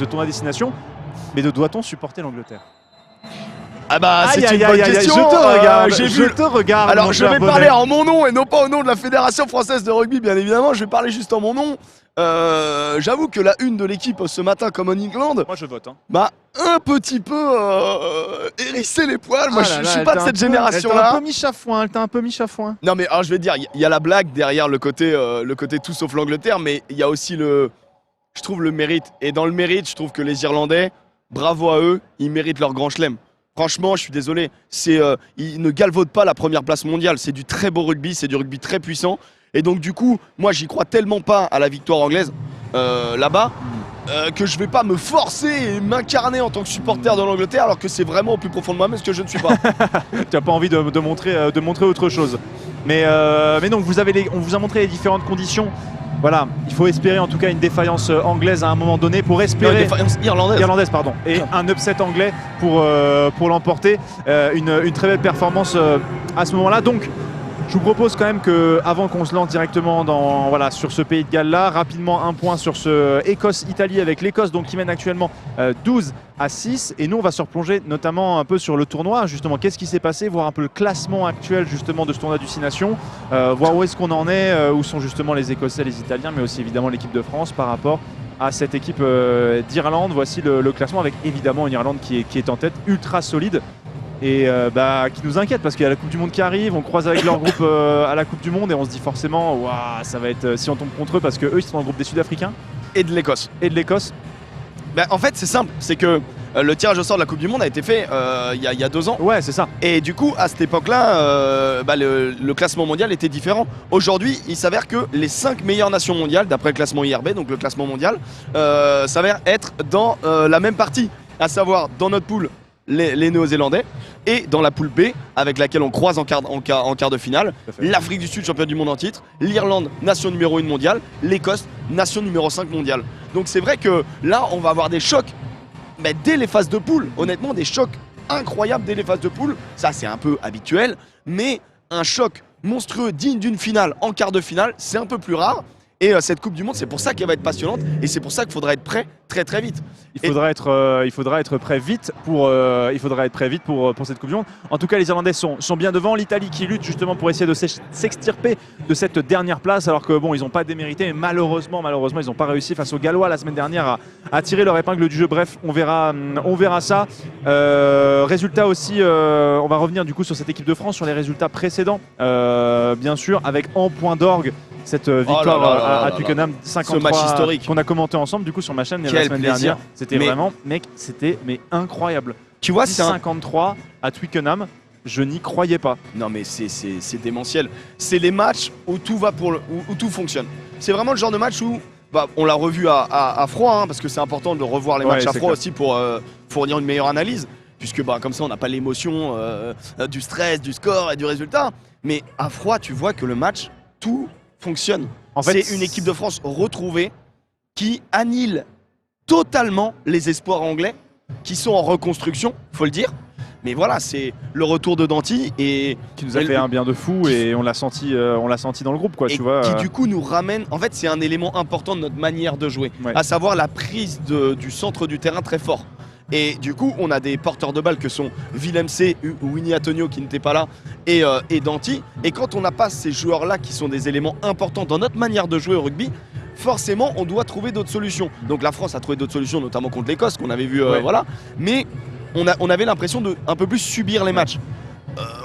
tournoi destination? Mais doit-on supporter l'Angleterre? Ah bah c'est une bonne question. Je te regarde. Alors je vais parler en mon nom et non pas au nom de la Fédération Française de Rugby, bien évidemment. Je vais parler juste en mon nom. J'avoue que la une de l'équipe ce matin, comme en England, moi je vote. Un petit peu hérisser les poils. Moi je suis pas de cette génération-là. Elle t'a un peu mis chafouin. Non mais je vais te dire, il y a la blague derrière le côté tout sauf l'Angleterre, mais il y a aussi je trouve le mérite. Et dans le mérite, je trouve que les Irlandais, bravo à eux, ils méritent leur grand chelem. Franchement, je suis désolé, ils ne galvaudent pas la première place mondiale. C'est du très beau rugby, c'est du rugby très puissant. Et donc du coup, moi j'y crois tellement pas à la victoire anglaise là-bas que je vais pas me forcer et m'incarner en tant que supporter de l'Angleterre alors que c'est vraiment au plus profond de moi-même ce que je ne suis pas. Tu n'as pas envie de montrer autre chose. Mais donc on vous a montré les différentes conditions. Voilà, il faut espérer en tout cas une défaillance anglaise à un moment donné pour espérer. Une défaillance irlandaise, pardon. Et un upset anglais pour l'emporter. Une très belle performance à ce moment-là. Donc, je vous propose quand même qu'avant qu'on se lance directement sur ce Pays de Galles là, rapidement un point sur ce Écosse-Italie avec l'Écosse qui mène actuellement 12-6. Et nous, on va se replonger notamment un peu sur le tournoi. Justement, qu'est-ce qui s'est passé, voir un peu le classement actuel justement de ce tournoi du 6 Nations, voir où est-ce qu'on en est, où sont justement les Écossais, les Italiens, mais aussi évidemment l'équipe de France par rapport à cette équipe d'Irlande. Voici le classement avec évidemment une Irlande qui est en tête, ultra solide. Et qui nous inquiète parce qu'il y a la Coupe du Monde qui arrive, on croise avec leur groupe à la Coupe du Monde et on se dit forcément ça va être si on tombe contre eux parce qu'eux ils sont dans le groupe des Sud-Africains et de l'Écosse. Bah, en fait, c'est simple, c'est que le tirage au sort de la Coupe du Monde a été fait il y a 2 ans. Ouais, c'est ça. Et du coup, à cette époque-là, le classement mondial était différent. Aujourd'hui, il s'avère que les 5 meilleures nations mondiales, d'après le classement IRB, donc le classement mondial, s'avèrent être dans la même partie, à savoir dans notre poule les Néo-Zélandais et dans la poule B, avec laquelle on croise en quart de finale, l'Afrique du Sud, championne du monde en titre, l'Irlande, nation numéro 1 mondiale, l'Écosse, nation numéro 5 mondiale. Donc c'est vrai que là, on va avoir des chocs. Mais dès les phases de poule, honnêtement, des chocs incroyables dès les phases de poule. Ça, c'est un peu habituel, mais un choc monstrueux digne d'une finale en quart de finale, c'est un peu plus rare. Et cette Coupe du Monde, c'est pour ça qu'elle va être passionnante et c'est pour ça qu'il faudra être prêt très très vite. Il faudra être prêt vite pour cette Coupe du Monde. En tout cas, les Irlandais sont bien devant. L'Italie qui lutte justement pour essayer de s'extirper de cette dernière place, alors que bon, ils n'ont pas démérité, mais malheureusement, ils n'ont pas réussi face aux Gallois la semaine dernière à tirer leur épingle du jeu. Bref, on verra ça. Résultat aussi, on va revenir du coup sur cette équipe de France, sur les résultats précédents, bien sûr, avec en point d'orgue cette victoire à Twickenham 53, ce match historique qu'on a commenté ensemble du coup sur ma chaîne la semaine dernière. C'était vraiment, mec, c'était incroyable. Tu vois, 53 à Twickenham, je n'y croyais pas. Non mais c'est démentiel. C'est les matchs où tout va où tout fonctionne. C'est vraiment le genre de match où on l'a revu à froid, hein, parce que c'est important de revoir les matchs à froid aussi pour fournir une meilleure analyse, puisque comme ça on n'a pas l'émotion du stress, du score et du résultat. Mais à froid, tu vois que le match, tout fonctionne. En fait, c'est une équipe de France retrouvée qui annule totalement les espoirs anglais qui sont en reconstruction, faut le dire. Mais voilà, c'est le retour de Danty et qui nous a fait un bien de fou et on l'a senti dans le groupe, quoi, et tu vois. Qui du coup nous ramène. En fait, c'est un élément important de notre manière de jouer, à savoir la prise du centre du terrain très fort. Et du coup, on a des porteurs de balles que sont Willem C ou Winnie Antonio qui n'était pas là et Danty. Et quand on n'a pas ces joueurs-là qui sont des éléments importants dans notre manière de jouer au rugby, forcément, on doit trouver d'autres solutions. Donc la France a trouvé d'autres solutions, notamment contre l'Écosse, qu'on avait vu, voilà. Mais on avait l'impression de un peu plus subir les matchs.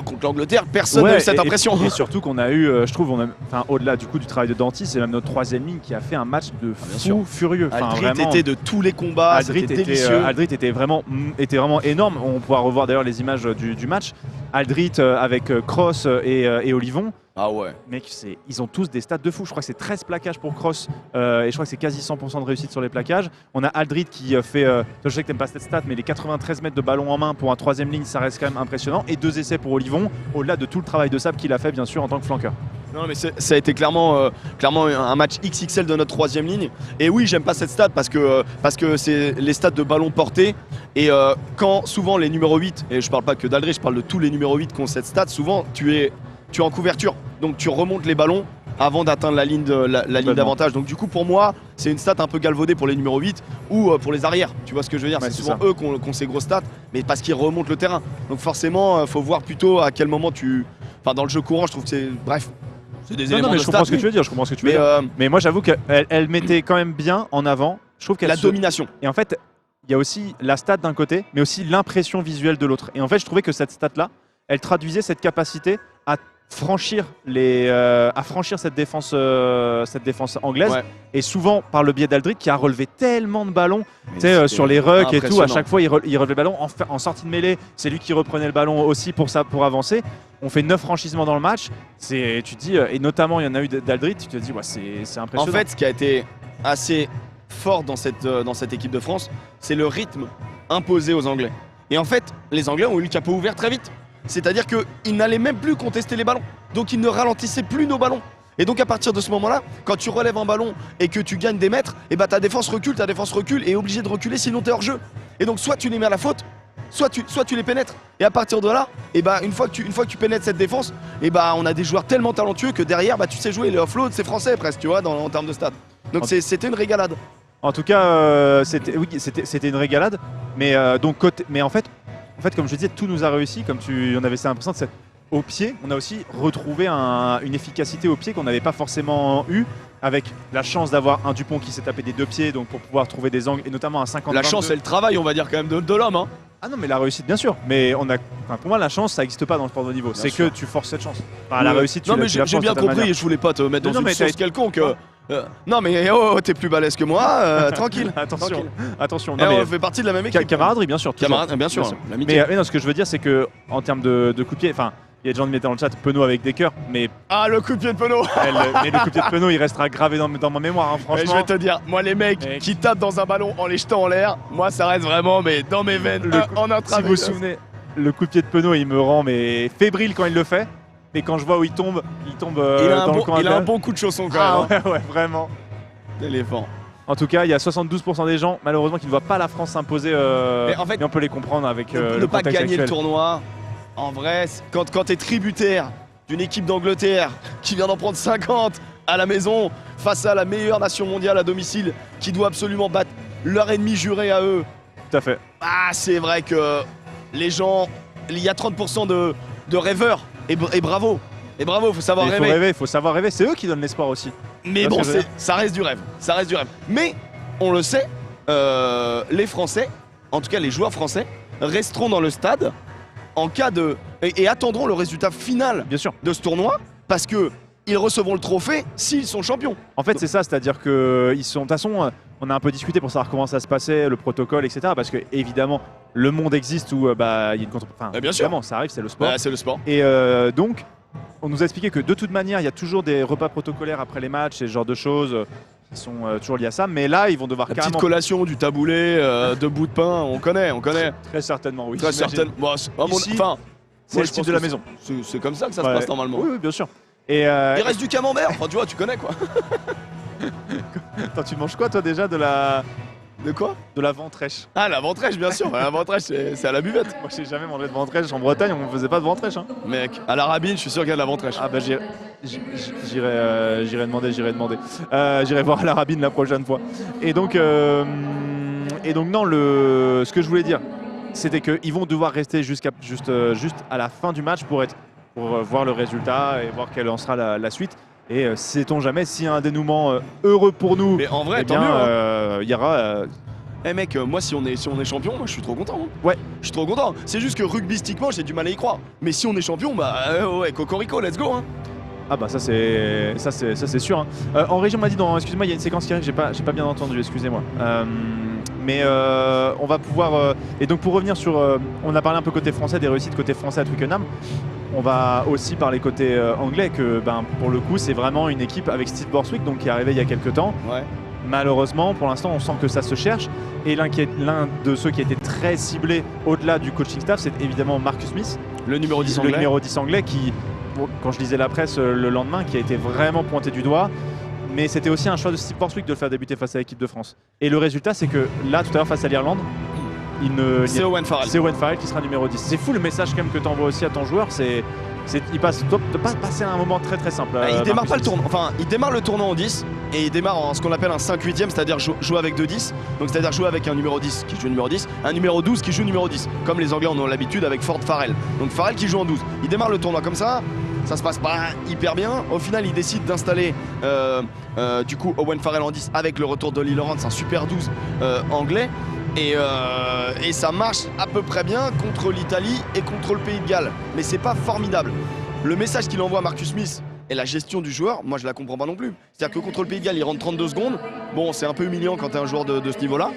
Contre l'Angleterre, personne n'a eu cette impression. Et surtout qu'on a eu, je trouve, au-delà du coup du travail de Danty, c'est même notre troisième ligne qui a fait un match de fou furieux. Aldrit était de tous les combats, c'était délicieux. Aldrit était vraiment énorme. On pourra revoir d'ailleurs les images du match. Aldrit avec Cross et Olivon. Ah ouais. Mec, ils ont tous des stats de fou. Je crois que c'est 13 plaquages pour Cross et je crois que c'est quasi 100% de réussite sur les plaquages. On a Aldrit qui fait, je sais que t'aimes pas cette stat, mais les 93 mètres de ballon en main pour un troisième ligne, ça reste quand même impressionnant. Et 2 essais pour Olivon, au-delà de tout le travail de sable qu'il a fait bien sûr en tant que flanqueur. Non mais ça a été clairement un match XXL de notre troisième ligne. Et oui, j'aime pas cette stat parce que c'est les stats de ballon porté. Et quand souvent les numéros 8, et je parle pas que d'Aldrit, je parle de tous les numéros 8 qui ont cette stat, souvent tu es en couverture. Donc tu remontes les ballons avant d'atteindre la ligne d'avantage. Donc du coup pour moi, c'est une stat un peu galvaudée pour les numéros 8 ou pour les arrières. Tu vois ce que je veux dire? C'est souvent eux qui ont ces grosses stats, mais parce qu'ils remontent le terrain. Donc forcément, faut voir plutôt à quel moment dans le jeu courant, je trouve que c'est... Bref. C'est des éléments de je comprends ce que tu veux dire, mais moi j'avoue qu'elle mettait quand même bien en avant. Je trouve qu'elle domination. Et en fait, il y a aussi la stat d'un côté, mais aussi l'impression visuelle de l'autre. Et en fait, je trouvais que cette stat-là, elle traduisait cette capacité à franchir cette défense anglaise, et souvent par le biais d'Aldrit qui a relevé tellement de ballons sur les rucks et tout. À chaque fois il relevait le ballon en sortie de mêlée, c'est lui qui reprenait le ballon aussi pour avancer. On fait 9 franchissements dans le match, tu te dis, et notamment il y en a eu d'Aldrit, tu te dis c'est impressionnant. En fait, ce qui a été assez fort dans cette équipe de France, c'est le rythme imposé aux Anglais. Et en fait, les Anglais ont eu le capot ouvert très vite. C'est-à-dire qu'ils n'allaient même plus contester les ballons. Donc ils ne ralentissaient plus nos ballons. Et donc à partir de ce moment-là, quand tu relèves un ballon et que tu gagnes des mètres, et ta défense recule et est obligée de reculer sinon tu es hors jeu. Et donc soit tu les mets à la faute, soit tu les pénètres. Et à partir de là, une fois que tu pénètres cette défense, on a des joueurs tellement talentueux que derrière, tu sais jouer les offloads, c'est français presque, tu vois, en termes de stats. Donc c'était une régalade. En tout cas, c'était une régalade. Mais en fait, comme je disais, tout nous a réussi. Comme on avait cette impression au pied, on a aussi retrouvé une efficacité au pied qu'on n'avait pas forcément eu, avec la chance d'avoir un Dupont qui s'est tapé des 2 pieds, donc pour pouvoir trouver des angles, et notamment un 50. La chance et le travail, on va dire quand même de l'homme. Hein. Ah non, mais la réussite, bien sûr. Mais pour moi, la chance, ça n'existe pas dans le sport de haut niveau. C'est que tu forces cette chance. La réussite, non, mais j'ai bien compris. Je voulais pas te mettre dans une sauce quelconque. Non mais oh, t'es plus balèze que moi, tranquille. Attention, Tranquille. attention. Eh, Non, mais on fait partie de la même équipe. camaraderie, bien sûr. toujours. Camarade, bien sûr, Bien sûr. l'amitié. Mais non, ce que je veux dire, c'est que en termes de coup de pied, enfin, il y a des gens qui mettaient dans le chat Penaud avec des cœurs, mais, Ah, le coup de pied de Penaud. mais le coup de pied de Penaud, il restera gravé dans ma mémoire, hein, Et franchement. je vais te dire, moi les mecs Mec. qui tapent dans un ballon en les jetant en l'air, moi ça reste vraiment mais dans mes veines, en Si intraveineuse. vous vous souvenez, le coup de pied de Penaud, il me rend mais fébrile quand il le fait. Et quand je vois où il tombe Il a, dans le coin il a un adverse. bon coup de chausson quand même. Ah ouais, vraiment. Éléphant. En tout cas, il y a 72% des gens, malheureusement, qui ne voient pas la France s'imposer. Mais en fait, on peut les comprendre avec ne le pas contexte gagner actuel. le tournoi, en vrai, quand t'es tributaire d'une équipe d'Angleterre qui vient d'en prendre 50 à la maison face à la meilleure nation mondiale à domicile qui doit absolument battre leur ennemi juré à eux, Tout à fait. ah c'est vrai que les gens, il y a 30% de rêveurs et bravo. Et bravo, faut savoir Il faut rêver. rêver, il faut savoir rêver. C'est eux qui donnent l'espoir aussi. Mais Ça, bon, c'est vrai. ça reste du rêve. Ça reste du rêve. Mais on le sait, les Français, en tout cas les joueurs français, resteront dans le stade en cas de et attendront le résultat final Bien sûr. de ce tournoi parce que ils recevront le trophée s'ils sont champions. En fait, c'est ça, c'est-à-dire que ils sont. De toute façon, on a un peu discuté pour savoir comment ça se passait, le protocole, etc. Parce que évidemment, le monde existe où bah il y a une contre. Enfin, Bien sûr. évidemment, ça arrive, c'est le sport. Bah, c'est le sport. Et donc, on nous a expliqué que de toute manière, il y a toujours des repas protocolaires après les matchs et ce genre de choses qui sont toujours liées à ça. Mais là, ils vont devoir La petite carrément. collation, du taboulé, de bout de pain, on connaît. Très certainement, oui. Très j'imagine. certaine. Bon, Ici, enfin, C'est moi, le je style pense de la que maison. c'est comme ça que ça se Ouais. passe normalement. Oui, oui, bien sûr. Et Il reste du camembert. Enfin, tu vois, tu connais quoi. attends, tu manges quoi toi déjà de la De quoi? ventrèche? Ah, la ventrèche, bien sûr. La ventrèche, c'est à la buvette. Moi, j'ai jamais mangé de ventrèche en Bretagne. On ne faisait pas de ventrèche. Hein. Mec, à la rabine, je suis sûr qu'il y a de la ventrèche. Ah bah j'irai demander. J'irai voir à la rabine la prochaine fois. Et donc non, ce que je voulais dire, c'était qu'ils vont devoir rester juste à la fin du match pour voir le résultat et voir quelle en sera la suite. Et sait-on jamais, s'il y a un dénouement heureux pour nous, Mais en vrai, eh tant bien, mieux. Hein. il y aura. Eh mec, moi si on est champion, moi je suis trop content. Hein. Ouais. Je suis trop content. C'est juste que rugbystiquement, j'ai du mal à y croire. Mais si on est champion, bah ouais, cocorico, let's go. Hein. Ah bah ça c'est sûr. Hein. En régie on m'a dit excusez-moi, il y a une séquence qui arrive, j'ai pas bien entendu, excusez-moi. Mais on va pouvoir et donc pour revenir sur on a parlé un peu côté français, des réussites côté français à Twickenham. On va aussi parler côté anglais que pour le coup c'est vraiment une équipe avec Steve Borthwick donc qui est arrivé il y a quelques temps. Ouais. Malheureusement pour l'instant on sent que ça se cherche et l'un de ceux qui a été très ciblé au-delà du coaching staff c'est évidemment Marcus Smith, Le numéro 10 le anglais. numéro 10 anglais qui, quand je lisais la presse le lendemain, qui a été vraiment pointé du doigt. Mais c'était aussi un choix de Steve Borthwick de le faire débuter face à l'équipe de France. Et le résultat, c'est que là, tout à l'heure, face à l'Irlande, C'est Owen Farrell. c'est Owen Farrell qui sera numéro 10. C'est fou le message quand même que tu envoies aussi à ton joueur. Il passe de pas passer un moment très très simple. Il démarre Marcus pas le Smith. tournoi. Enfin, il démarre le tournoi en 10 et il démarre en ce qu'on appelle un 5-8e, c'est-à-dire jouer avec 2-10. Donc c'est-à-dire jouer avec un numéro 10 qui joue numéro 10, un numéro 12 qui joue numéro 10. Comme les Anglais en ont l'habitude avec Ford Farrell. Donc Farrell qui joue en 12. Il démarre le tournoi comme ça se passe pas hyper bien. Au final, il décide d'installer du coup Owen Farrell en 10 avec le retour de Lee Lawrence, un super 12 anglais. Et ça marche à peu près bien contre l'Italie et contre le Pays de Galles. Mais c'est pas formidable. Le message qu'il envoie à Marcus Smith et la gestion du joueur, moi je la comprends pas non plus. C'est-à-dire que contre le Pays de Galles, il rentre 32 secondes. Bon, c'est un peu humiliant quand t'es un joueur de ce niveau-là.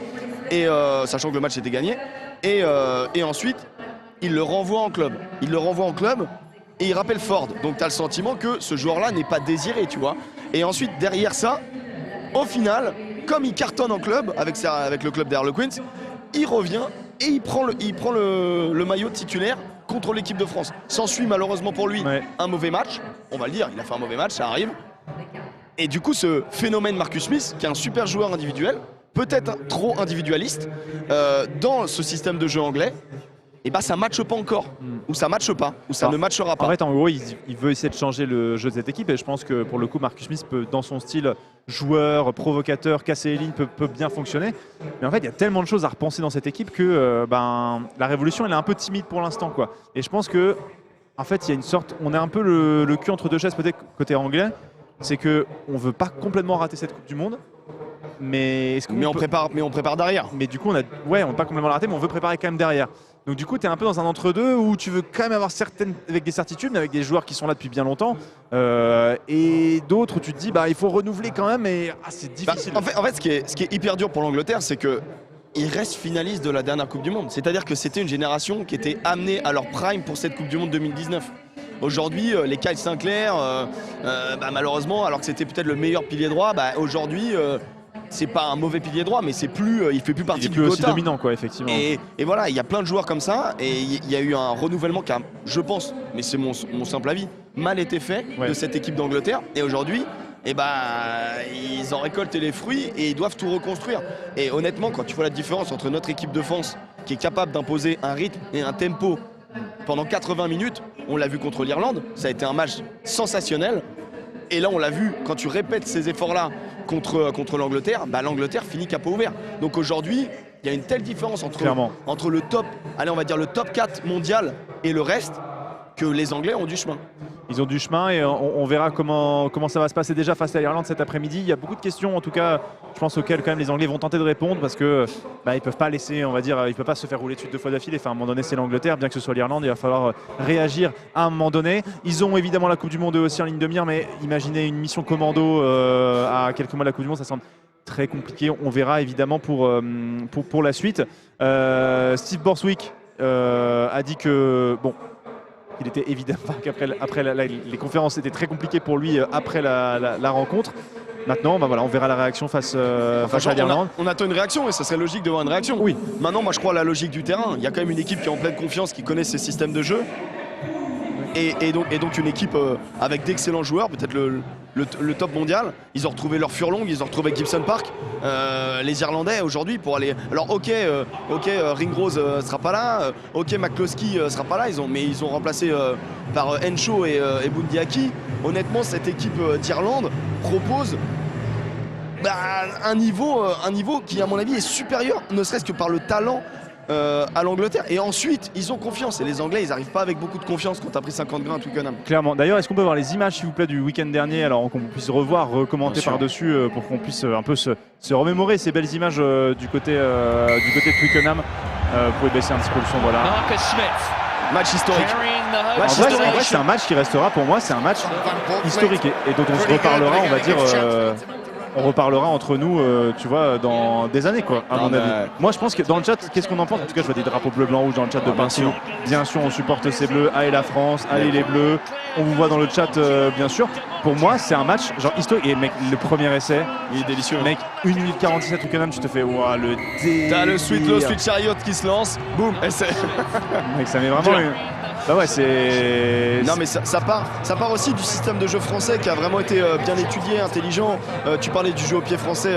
Et sachant que le match était gagné. Et ensuite, il le renvoie en club. Et il rappelle Ford. Donc t'as le sentiment que ce joueur-là n'est pas désiré, tu vois. Et ensuite, derrière ça, au final, comme il cartonne en club avec le club des Harlequins, il revient et il prend le maillot de titulaire contre l'équipe de France. S'ensuit malheureusement pour lui un mauvais match. On va le dire, il a fait un mauvais match, ça arrive. Et du coup, ce phénomène Marcus Smith, qui est un super joueur individuel, peut-être trop individualiste, dans ce système de jeu anglais, et bah ça matche pas encore, ou ça matche pas, ou ça ne matchera pas. En fait, en gros, il veut essayer de changer le jeu de cette équipe et je pense que pour le coup, Marcus Smith peut, dans son style joueur, provocateur, casser les lignes, peut bien fonctionner. Mais en fait, il y a tellement de choses à repenser dans cette équipe que la révolution, elle est un peu timide pour l'instant, quoi. Et je pense que, en fait, il y a une sorte, on est un peu le cul entre deux chaises peut-être côté anglais, c'est que on veut pas complètement rater cette Coupe du Monde. Mais, on prépare derrière. Mais du coup, on veut pas complètement la rater, mais on veut préparer quand même derrière. Donc du coup, tu es un peu dans un entre-deux où tu veux quand même avoir certaines, avec des certitudes, mais avec des joueurs qui sont là depuis bien longtemps. Et d'autres où tu te dis, il faut renouveler quand même, et c'est difficile. En fait, ce qui est hyper dur pour l'Angleterre, c'est que ils restent finalistes de la dernière Coupe du Monde. C'est-à-dire que c'était une génération qui était amenée à leur prime pour cette Coupe du Monde 2019. Aujourd'hui, les Kyle Sinclair, malheureusement, alors que c'était peut-être le meilleur pilier droit, aujourd'hui, c'est pas un mauvais pilier droit, mais c'est plus, il fait plus partie du quota. Il est plus aussi dominant, quoi, effectivement. Et voilà, il y a plein de joueurs comme ça, et il y a eu un renouvellement qui a, je pense, mais c'est mon simple avis, mal été fait de cette équipe d'Angleterre. Et aujourd'hui, ils en récoltent les fruits et ils doivent tout reconstruire. Et honnêtement, quand tu vois la différence entre notre équipe de France, qui est capable d'imposer un rythme et un tempo pendant 80 minutes, on l'a vu contre l'Irlande, ça a été un match sensationnel. Et là, on l'a vu, quand tu répètes ces efforts-là contre l'Angleterre, l'Angleterre finit capot ouvert. Donc aujourd'hui, il y a une telle différence entre le top, allez, on va dire le top 4 mondial et le reste, que les Anglais ont du chemin. Ils ont du chemin et on verra comment ça va se passer déjà face à l'Irlande cet après-midi. Il y a beaucoup de questions, en tout cas, je pense auxquelles quand même les Anglais vont tenter de répondre parce que ils peuvent pas laisser, on va dire, ils peuvent pas se faire rouler dessus 2 fois d'affilée. Enfin, à un moment donné, c'est l'Angleterre, bien que ce soit l'Irlande, il va falloir réagir à un moment donné. Ils ont évidemment la Coupe du Monde aussi en ligne de mire, mais imaginez une mission commando à quelques mois de la Coupe du Monde, ça semble très compliqué. On verra évidemment pour la suite. Steve Borswick a dit que il était évident qu'après les conférences étaient très compliquées pour lui après la rencontre. Maintenant, on verra la réaction face à l'Irlande. On attend une réaction et ça serait logique de voir une réaction. Oui. Maintenant, moi je crois à la logique du terrain. Il y a quand même une équipe qui est en pleine confiance, qui connaît ses systèmes de jeu. Et donc une équipe avec d'excellents joueurs, peut-être le top mondial. Ils ont retrouvé leur Furlong, ils ont retrouvé Gibson Park. Les Irlandais aujourd'hui pour aller. Alors Ringrose sera pas là, McCloskey sera pas là. Ils ont remplacé par Henshaw et Bundyaki. Honnêtement, cette équipe d'Irlande propose un niveau qui, à mon avis, est supérieur, ne serait-ce que par le talent. À l'Angleterre, et ensuite ils ont confiance, et les Anglais ils n'arrivent pas avec beaucoup de confiance quand tu as pris 50 grains à Twickenham. Clairement. D'ailleurs, est-ce qu'on peut voir les images s'il vous plaît du week-end dernier, alors qu'on puisse recommander par-dessus pour qu'on puisse un peu se remémorer ces belles images du côté de Twickenham. Vous pouvez baisser un petit peu le son, voilà. Marcus Smith. Match historique. En vrai, c'est un match qui restera pour moi, c'est un match historique et dont on se reparlera, on va dire. On reparlera entre nous, tu vois, dans des années, quoi, à mon avis. Moi, je pense que dans le chat, qu'est-ce qu'on en pense? En tout cas, je vois des drapeaux bleu, blanc, rouge dans le chat de Pinson. Bien sûr, on supporte ces bleus. Allez la France, allez les bleus. On vous voit dans le chat, bien sûr. Pour moi, c'est un match genre historique. Et mec, le premier essai, il est délicieux. Mec, 1 minute 47 ou quand même, tu te fais, waouh, le délire. T'as le Sweet Chariot qui se lance, boum, essai. Mec, ça met vraiment. C'est. Non mais ça part aussi du système de jeu français qui a vraiment été bien étudié, intelligent. Tu parlais du jeu au pied français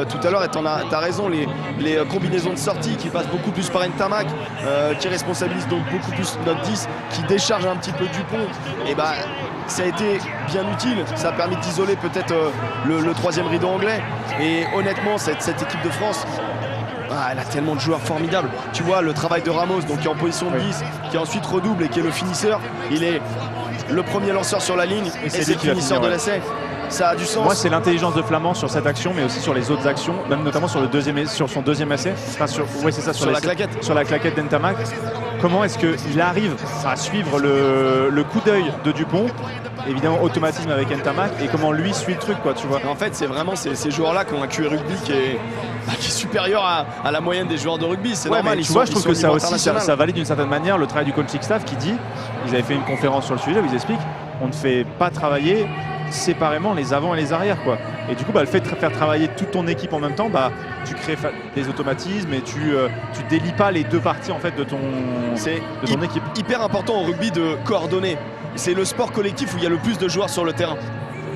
tout à l'heure et t'as raison, les combinaisons de sortie qui passent beaucoup plus par Ntamak, qui responsabilise donc beaucoup plus notre 10, qui décharge un petit peu Dupont. Et ça a été bien utile, ça a permis d'isoler peut-être le troisième rideau anglais. Et honnêtement, cette équipe de France, elle a tellement de joueurs formidables. Tu vois le travail de Ramos, donc qui est en position de 10, qui ensuite redouble et qui est le finisseur. Il est le premier lanceur sur la ligne et c'est le finisseur de l'essai. Ça a du sens. Moi, c'est l'intelligence de Flamand sur cette action, mais aussi sur les autres actions, même notamment sur son deuxième essai. Enfin, sur la claquette. Sur la claquette d'Ntamak. Comment est-ce qu'il arrive à suivre le coup d'œil de Dupont, évidemment automatisme avec Ntamak, et comment lui suit le truc, quoi, tu vois. En fait, c'est vraiment ces joueurs-là qui ont un QI rugby qui est supérieur à la moyenne des joueurs de rugby. C'est normal. Tu vois, je trouve que ça aussi, ça valide d'une certaine manière le travail du coaching staff qui dit, ils avaient fait une conférence sur le sujet où ils expliquent, on ne fait pas travailler séparément les avants et les arrières, quoi. Et du coup, le fait de faire travailler toute ton équipe en même temps, tu crées des automatismes et tu délies pas les deux parties en fait de ton équipe. Hyper important au rugby de coordonner. C'est le sport collectif où il y a le plus de joueurs sur le terrain.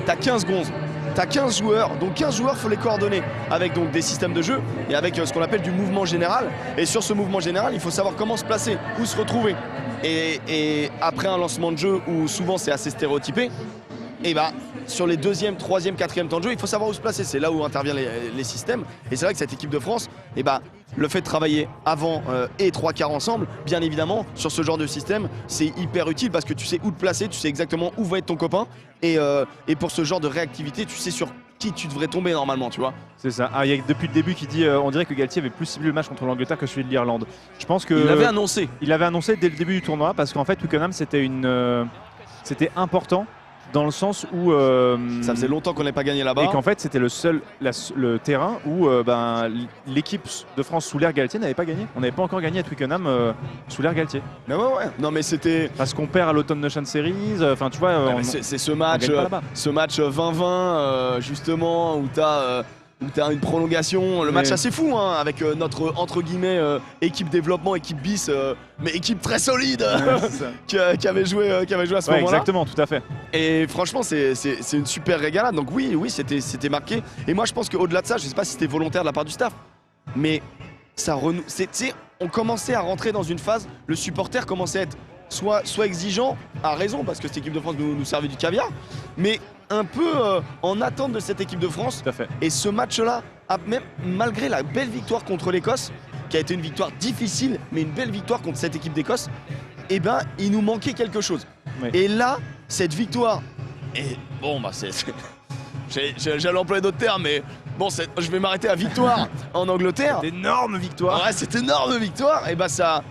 T'as 15 gonzes. Tu as 15 joueurs, donc 15 joueurs, il faut les coordonner avec donc des systèmes de jeu et avec ce qu'on appelle du mouvement général. Et sur ce mouvement général, il faut savoir comment se placer, où se retrouver. Et après un lancement de jeu où souvent c'est assez stéréotypé, et sur les 2e, 3e, 4e temps de jeu, il faut savoir où se placer. C'est là où interviennent les systèmes. Et c'est vrai que cette équipe de France, le fait de travailler avant et 3 quarts ensemble, bien évidemment, sur ce genre de système, c'est hyper utile parce que tu sais où te placer, tu sais exactement où va être ton copain. Et pour ce genre de réactivité, tu sais sur qui tu devrais tomber normalement, tu vois. C'est ça. Ah, il y a depuis le début qui dit on dirait que Galtier avait plus ciblé le match contre l'Angleterre que celui de l'Irlande. Je pense que Il l'avait annoncé. Il l'avait annoncé dès le début du tournoi parce qu'en fait Twickenham c'était important dans le sens où Ça faisait longtemps qu'on n'avait pas gagné là-bas. et qu'en fait c'était le terrain où l'équipe de France sous l'ère Galtier n'avait pas gagné. On n'avait pas encore gagné à Twickenham sous l'ère Galtier. Mais ouais. Non mais c'était. Parce qu'on perd à l'Autumn Nation Series. Enfin tu vois. C'est ce match, gagne pas là-bas. 20-20 justement où t'as une prolongation, le match Oui. assez fou hein, avec notre entre guillemets équipe développement, équipe bis, mais équipe très solide qui avait joué à ce Ouais, moment-là. exactement, tout à fait. Et franchement, c'est une super régalade. Donc oui, c'était marqué. Et moi, je pense qu'au-delà de ça, je sais pas si c'était volontaire de la part du staff, mais ça on commençait à rentrer dans une phase. Le supporter commençait à être soit exigeant, à raison, parce que cette équipe de France nous servait du caviar, mais un peu en attente de cette équipe de France. Tout à fait. Et ce match-là, même malgré la belle victoire contre l'Écosse, qui a été une victoire difficile, mais une belle victoire contre cette équipe d'Écosse, eh ben, il nous manquait quelque chose. Oui. Et là, cette victoire, et bon, bah j'allais employer d'autres termes, mais bon, je vais m'arrêter à victoire en Angleterre. D'énormes victoires. Ouais, cette énorme victoire, et bah ça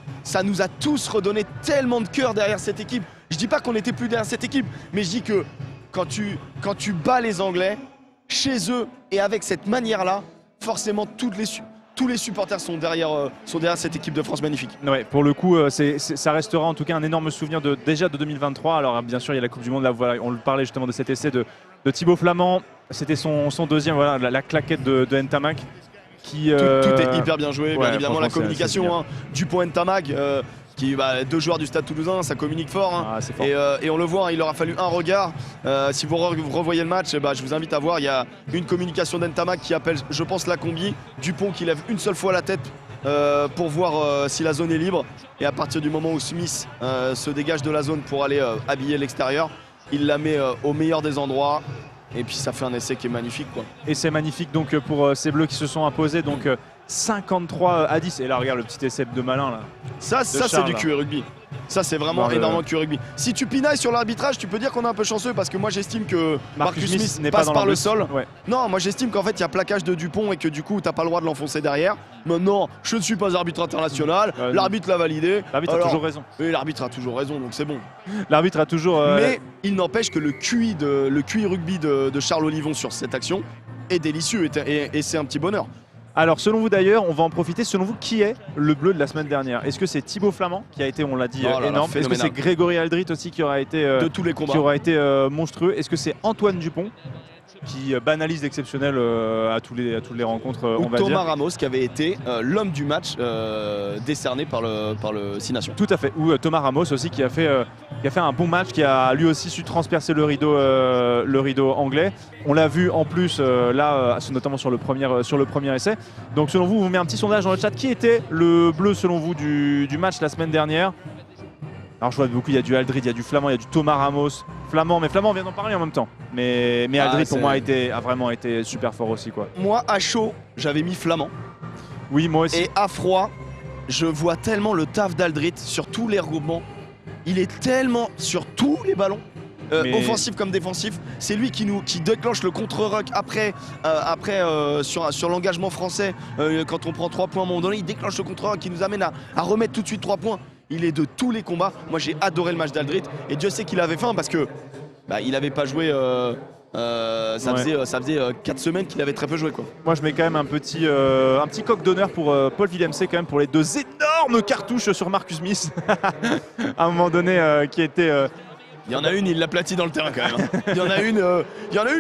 nous a tous redonné tellement de cœur derrière cette équipe. Je dis pas qu'on n'était plus derrière cette équipe, mais je dis que quand tu bats les Anglais, chez eux et avec cette manière-là, forcément tous les supporters sont derrière cette équipe de France magnifique. Ouais, pour le coup, ça restera en tout cas un énorme souvenir déjà de 2023. Alors bien sûr, il y a la Coupe du Monde, là, voilà, on le parlait justement de cet essai de Thibaut Flamand. C'était son deuxième, voilà, la claquette de Ntamak. Tout est hyper bien joué, bien ouais, évidemment la franchement, c'est communication, Dupont Ntamak, deux joueurs du Stade Toulousain, ça communique fort. Ah, c'est fort. Et on le voit, il leur a fallu un regard. Si vous revoyez le match, je vous invite à voir, il y a une communication d'Ntamak qui appelle, je pense, la combi. Dupont qui lève une seule fois la tête pour voir si la zone est libre. Et à partir du moment où Smith se dégage de la zone pour aller habiller l'extérieur, il la met au meilleur des endroits. Et puis ça fait un essai qui est magnifique, quoi. Et c'est magnifique donc pour ces Bleus qui se sont imposés. Donc 53 à 10. Et là, regarde le petit essai de malin là. Ça c'est Charles, du QE rugby. Ça c'est vraiment énormément de QE rugby. Si tu pinailles sur l'arbitrage, tu peux dire qu'on est un peu chanceux parce que moi j'estime que Marcus Smith n'est pas passe dans par leur le but. sol. Ouais. Non, moi j'estime qu'en fait il y a plaquage de Dupont et que du coup t'as pas le droit de l'enfoncer derrière. Maintenant, je ne suis pas arbitre international, l'arbitre l'a validé. L'arbitre a toujours raison. Oui, l'arbitre a toujours raison, donc c'est bon. L'arbitre a toujours. Mais il n'empêche que le QI rugby de Charles Olivon sur cette action est délicieux et c'est un petit bonheur. Alors selon vous d'ailleurs, on va en profiter. Selon vous, qui est le bleu de la semaine dernière? Est-ce que c'est Thibaut Flamand qui a été, on l'a dit, Oh là là, énorme? Est-ce que c'est phénoménal. Grégory Aldrit aussi qui aura été De tous les combats. monstrueux? Est-ce que c'est Antoine Dupont qui banalise l'exceptionnel à toutes les rencontres, Ou on va Thomas dire? Ramos qui avait été l'homme du match décerné par le 6 Nations. Tout à fait. Ou Thomas Ramos aussi qui a fait un bon match, qui a lui aussi su transpercer le rideau anglais. On l'a vu en plus notamment sur le premier essai. Donc selon vous, on met un petit sondage dans le chat. Qui était le bleu selon vous du match la semaine dernière? Alors je vois beaucoup, il y a du Aldrit, il y a du Flamand, il y a du Thomas Ramos. Flamand, mais Flamand vient d'en parler en même temps. Mais Aldrit pour moi a vraiment été super fort aussi, quoi. Moi, à chaud, j'avais mis Flamand. Oui, moi aussi. Et à froid, je vois tellement le taf d'Aldrit sur tous les regroupements. Il est tellement sur tous les ballons. Offensif comme défensif, c'est lui qui déclenche le contre-ruck après sur l'engagement français. Quand on prend 3 points à un moment donné, il déclenche le contre-ruck qui nous amène à remettre tout de suite 3 points. Il est de tous les combats. Moi j'ai adoré le match d'Aldrit et Dieu sait qu'il avait faim parce que il n'avait pas joué. Ça faisait 4 semaines qu'il avait très peu joué, quoi. Moi je mets quand même un petit coq d'honneur pour Paul Willemse quand même pour les 2 énormes cartouches sur Marcus Smith à un moment donné qui était Il y en a une, il l'aplatit dans le terrain quand même. Il y en a une,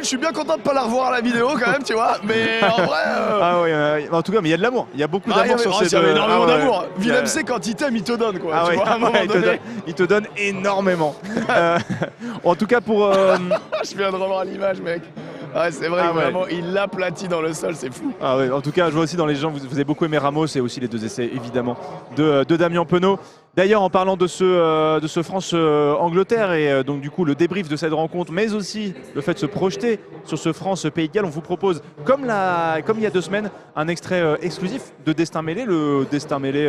je suis bien content de pas la revoir à la vidéo quand même, tu vois. Mais en vrai. Ah oui, en tout cas, mais il y a de l'amour. Il y a beaucoup d'amour sur ces Il y avait deux. énormément d'amour. Il y a- Willem, quand il t'aime, il te donne, quoi. Ah Tu oui, vois, à un moment donné. il te donne énormément. En tout cas pour Je viens de revoir l'image, mec. Ouais, c'est vrai, Ah ouais. vraiment, il l'aplatit dans le sol, c'est fou. en tout cas, je vois aussi dans les gens, vous avez beaucoup aimé Ramos et aussi les 2 essais évidemment de Damien Penaud. D'ailleurs, en parlant de ce France-Angleterre et donc du coup le débrief de cette rencontre, mais aussi le fait de se projeter sur ce France-Pays de Galles, on vous propose, comme il y a 2 semaines, un extrait exclusif de Destin Mêlé, le Destin Mêlé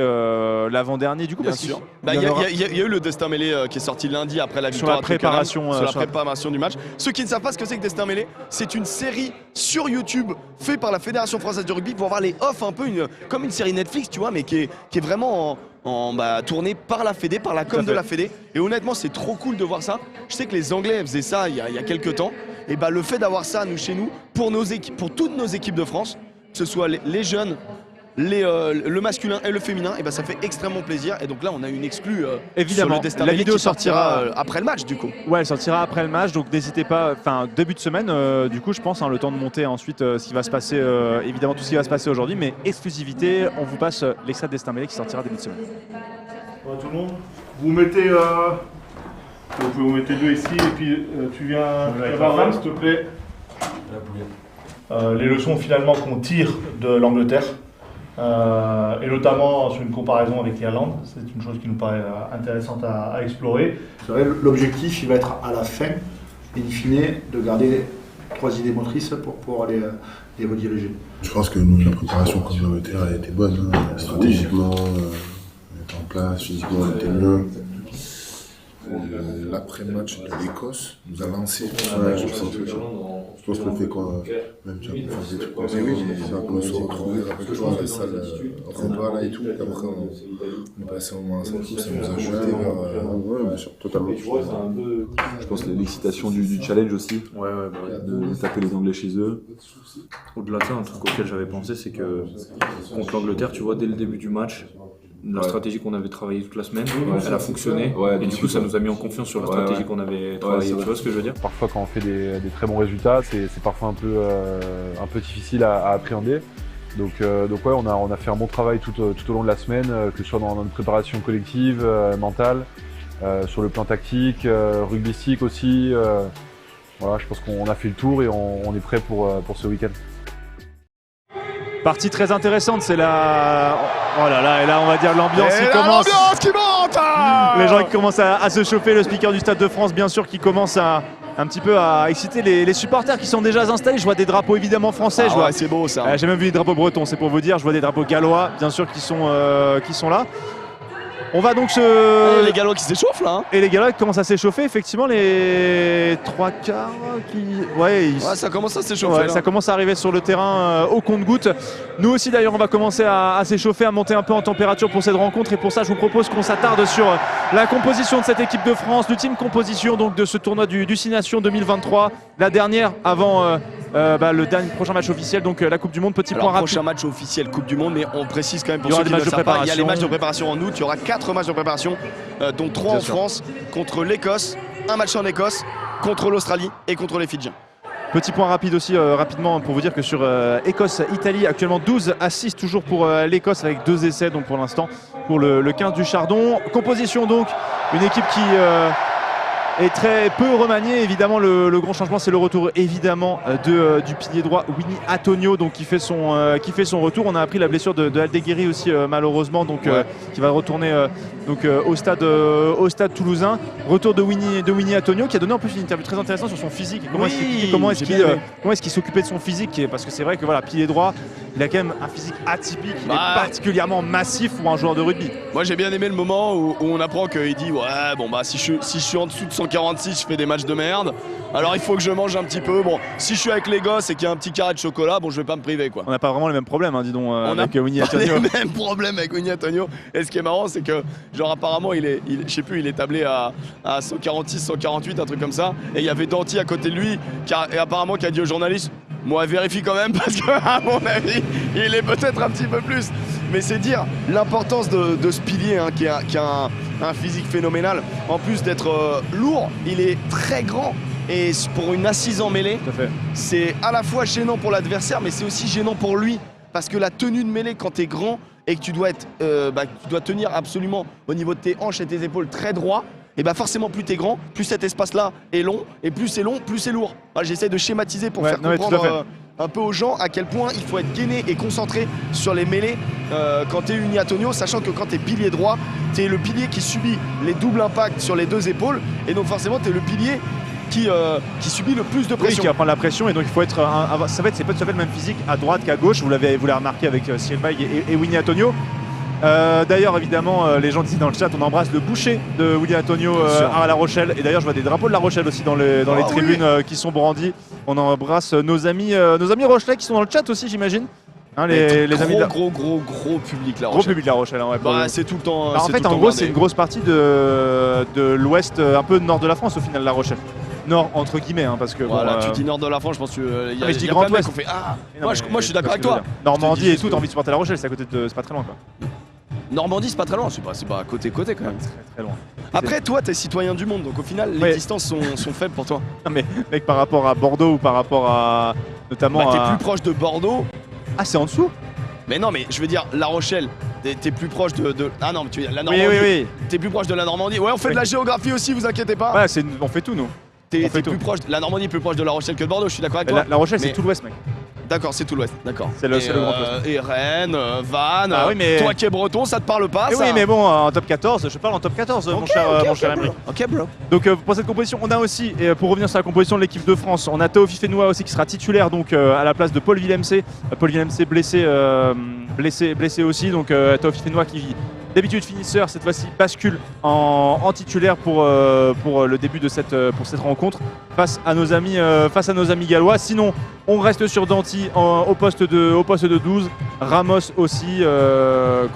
l'avant-dernier du coup. Bien parce sûr. qu'il Il y a eu le Destin Mêlé qui est sorti lundi après la victoire sur la préparation du match. Ceux qui ne savent pas ce que c'est que Destin Mêlé, c'est une série sur YouTube faite par la Fédération française de rugby pour voir les off un peu comme une série Netflix, tu vois, mais qui est vraiment tournée par la Fédé, par la com de la Fédé. Et honnêtement, c'est trop cool de voir ça. Je sais que les Anglais faisaient ça il y a quelques temps. Et le fait d'avoir ça chez nous, pour toutes nos équipes de France, que ce soit les jeunes, le masculin et le féminin, et ça fait extrêmement plaisir. Et donc là, on a une exclue évidemment. sur le Destin La Mêlé vidéo qui sortira sortira après le match du coup. Ouais, elle sortira après le match, donc n'hésitez pas, début de semaine, du coup je pense, le temps de monter ensuite ce qui va se passer, évidemment tout ce qui va se passer aujourd'hui, mais exclusivité, on vous passe l'extrait de Destin Mêlé qui sortira début de semaine. Bonjour tout le monde, vous mettez, vous pouvez vous mettre 2 ici et puis tu viens Cameron, s'il te plaît. Les leçons finalement qu'on tire de l'Angleterre, et notamment sur une comparaison avec l'Irlande, c'est une chose qui nous paraît intéressante à explorer. L'objectif, il va être à la fin, in fine, de garder 3 idées motrices pour pouvoir les rediriger. Je pense que la préparation contre l'Angleterre a été bonne, stratégiquement, on était en place, physiquement on était mieux. L'après-match de l'Écosse nous a lancé. Je pense qu'on fait quoi, même tu as fait des trucs comme ça, on se retrouve avec toi dans les salles repas là et tout. Et après on est passé au moins à ça nous a jeté vers. Ouais, bien sûr, totalement. Je pense que l'excitation du challenge aussi, de taper les Anglais chez eux. Au-delà de ça, un truc auquel j'avais pensé, c'est que contre l'Angleterre, tu vois, dès le début du match, la stratégie qu'on avait travaillée toute la semaine, elle a fonctionné, et du coup ça nous a mis en confiance sur la stratégie qu'on avait travaillée, tu vois ce que je veux dire? Parfois quand on fait des très bons résultats, c'est parfois un peu difficile à appréhender. Donc ouais, on a fait un bon travail tout au long de la semaine, que ce soit dans notre préparation collective, mentale, sur le plan tactique, rugbystique aussi. Voilà, je pense qu'on a fait le tour et on est prêt pour ce week-end. Partie très intéressante, c'est la... Oh là là, et là on va dire l'ambiance qui commence. L'ambiance qui monte Les gens qui commencent à se chauffer, le speaker du Stade de France bien sûr qui commence un petit peu à exciter les supporters qui sont déjà installés. Je vois des drapeaux évidemment français, c'est beau ça. J'ai même vu des drapeaux bretons, c'est pour vous dire. Je vois des drapeaux gallois bien sûr qui sont là. On va donc les Gallois qui s'échauffent là. Et les Gallois qui commencent à s'échauffer, effectivement les 3 quarts qui... Ouais, ça commence à s'échauffer. Ouais, ça commence à arriver sur le terrain au compte-gouttes. Nous aussi d'ailleurs on va commencer à s'échauffer, à monter un peu en température pour cette rencontre. Et pour ça je vous propose qu'on s'attarde sur la composition de cette équipe de France, l'ultime composition donc de ce tournoi du 6 Nations 2023. La dernière avant... le prochain match officiel, donc la Coupe du Monde. Point rapide. Prochain match officiel Coupe du Monde, mais on précise quand même pour ceux qui ne savent pas, il y a les matchs de préparation en août, il y aura 4 matchs de préparation, dont 3 en France, contre l'Écosse, un match en Écosse, contre l'Australie et contre les Fidjiens. Petit point rapide aussi, rapidement, pour vous dire que sur Écosse-Italie, actuellement 12-6 toujours pour l'Écosse avec 2 essais donc pour l'instant pour le 15 du Chardon. Composition donc, une équipe qui... est très peu remanié. Évidemment le grand changement c'est le retour évidemment du pilier droit Winnie Antonio donc qui fait son retour. On a appris la blessure de Aldeguerri aussi malheureusement donc qui va retourner au stade toulousain. Retour de Winnie Antonio qui a donné en plus une interview très intéressante sur son physique et comment est-ce qu'il s'occupait de son physique, parce que c'est vrai que voilà, pilier droit il a quand même un physique atypique, il est particulièrement massif pour un joueur de rugby. Moi j'ai bien aimé le moment où on apprend qu'il dit si je suis en dessous de 146 je fais des matchs de merde, alors il faut que je mange un petit peu. Bon, si je suis avec les gosses et qu'il y a un petit carré de chocolat, bon je vais pas me priver quoi. On n'a pas vraiment les mêmes problèmes dis donc avec Winnie Antonio. Antonio. On a les mêmes problèmes avec Winnie Antonio. Et ce qui est marrant c'est que genre apparemment il est tablé à 146, 148, un truc comme ça. Et il y avait Danty à côté de lui qui a dit aux journalistes, moi vérifie quand même parce qu'à mon avis il est peut-être un petit peu plus. Mais c'est dire l'importance de ce pilier qui a un physique phénoménal. En plus d'être lourd, il est très grand. Et pour une assise en mêlée, c'est à la fois gênant pour l'adversaire, mais c'est aussi gênant pour lui. Parce que la tenue de mêlée, quand tu es grand et que tu dois tenir absolument au niveau de tes hanches et tes épaules très droit, et forcément plus tu es grand, plus cet espace-là est long, et plus c'est long, plus c'est lourd. J'essaie de schématiser pour faire comprendre un peu aux gens à quel point il faut être gainé et concentré sur les mêlées quand tu es Uni Antonio, sachant que quand tu es pilier droit, tu es le pilier qui subit les doubles impacts sur les deux épaules, et donc forcément tu es le pilier qui subit le plus de Oui, pression. qui va prendre la pression, et donc il faut être. Ça va être, c'est pas tout à fait le même physique à droite qu'à gauche. Vous l'avez remarqué avec Cyril Baille et Winnie Antonio. D'ailleurs, évidemment, les gens disent dans le chat, on embrasse le boucher de Winnie Antonio à La Rochelle. Et d'ailleurs, je vois des drapeaux de La Rochelle aussi dans les tribunes qui sont brandis. On embrasse nos amis rochelais qui sont dans le chat aussi, j'imagine. Hein, les amis de gros public La Rochelle. Gros public La Rochelle, hein, ouais, C'est tout le temps. en fait, en gros, c'est une grosse partie de l'ouest, un peu nord de la France au final, La Rochelle. Nord entre guillemets, hein, parce que voilà, bon, tu dis nord de la France, je pense que y a Grand plein de mecs Ouest. qui ont fait Non, moi je suis d'accord avec toi. Normandie et tout, t'as envie de supporter La Rochelle, c'est à côté de, c'est pas très loin quoi. Normandie, c'est pas très loin, c'est pas côté quand même. Très loin. Après, toi, t'es citoyen du monde, donc au final, les distances sont faibles pour toi. Non mais mec, par rapport à Bordeaux ou par rapport à notamment t'es plus proche de Bordeaux. Ah, c'est en dessous. Mais non, mais je veux dire, La Rochelle, t'es plus proche de. Ah non, mais tu veux dire la Normandie. Oui. T'es plus proche de la Normandie. Ouais, on fait de la géographie aussi, vous inquiétez pas. Ouais, on fait tout nous. T'es plus proche. La Normandie est plus proche de La Rochelle que de Bordeaux, je suis d'accord avec toi. La Rochelle, c'est tout l'ouest, mec. D'accord, c'est tout l'ouest, d'accord. C'est le grand ouest. Et Rennes, Vannes. Ah oui, mais... Toi qui es breton, ça te parle pas, ça? Oui, mais bon, en top 14, je parle en top 14, mon cher Emery. Ok, bro. Donc pour cette composition, on a aussi, et pour revenir sur la composition de l'équipe de France, on a Théo Fifenois aussi qui sera titulaire donc à la place de Paul Villemc. Paul Villemc blessé aussi, donc Théo Fifenois qui d'habitude finisseur, cette fois-ci bascule en titulaire pour le début de cette rencontre face à nos amis gallois. Sinon, on reste sur Danty au poste de 12, Ramos aussi,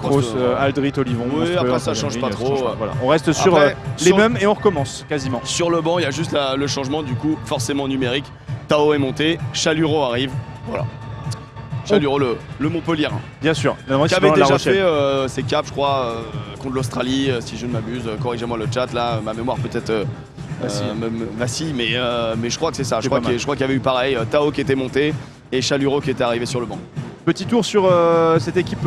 Kroos, Aldrit, Olivon. Oui, après ça change pas trop. Voilà. On reste sur les mêmes et on recommence quasiment. Sur le banc, il y a juste le changement du coup, forcément numérique. Tao est monté, Chaluro arrive, voilà. Chaluro, le Montpellier. Bien sûr. Qui avait déjà fait ses caps, je crois, contre l'Australie, si je ne m'abuse. Corrigez-moi le chat, là, ma mémoire peut-être vacille, mais je crois que c'est ça. Je crois qu'il y avait eu pareil, Tao qui était monté et Chaluro qui était arrivé sur le banc. Petit tour sur cette équipe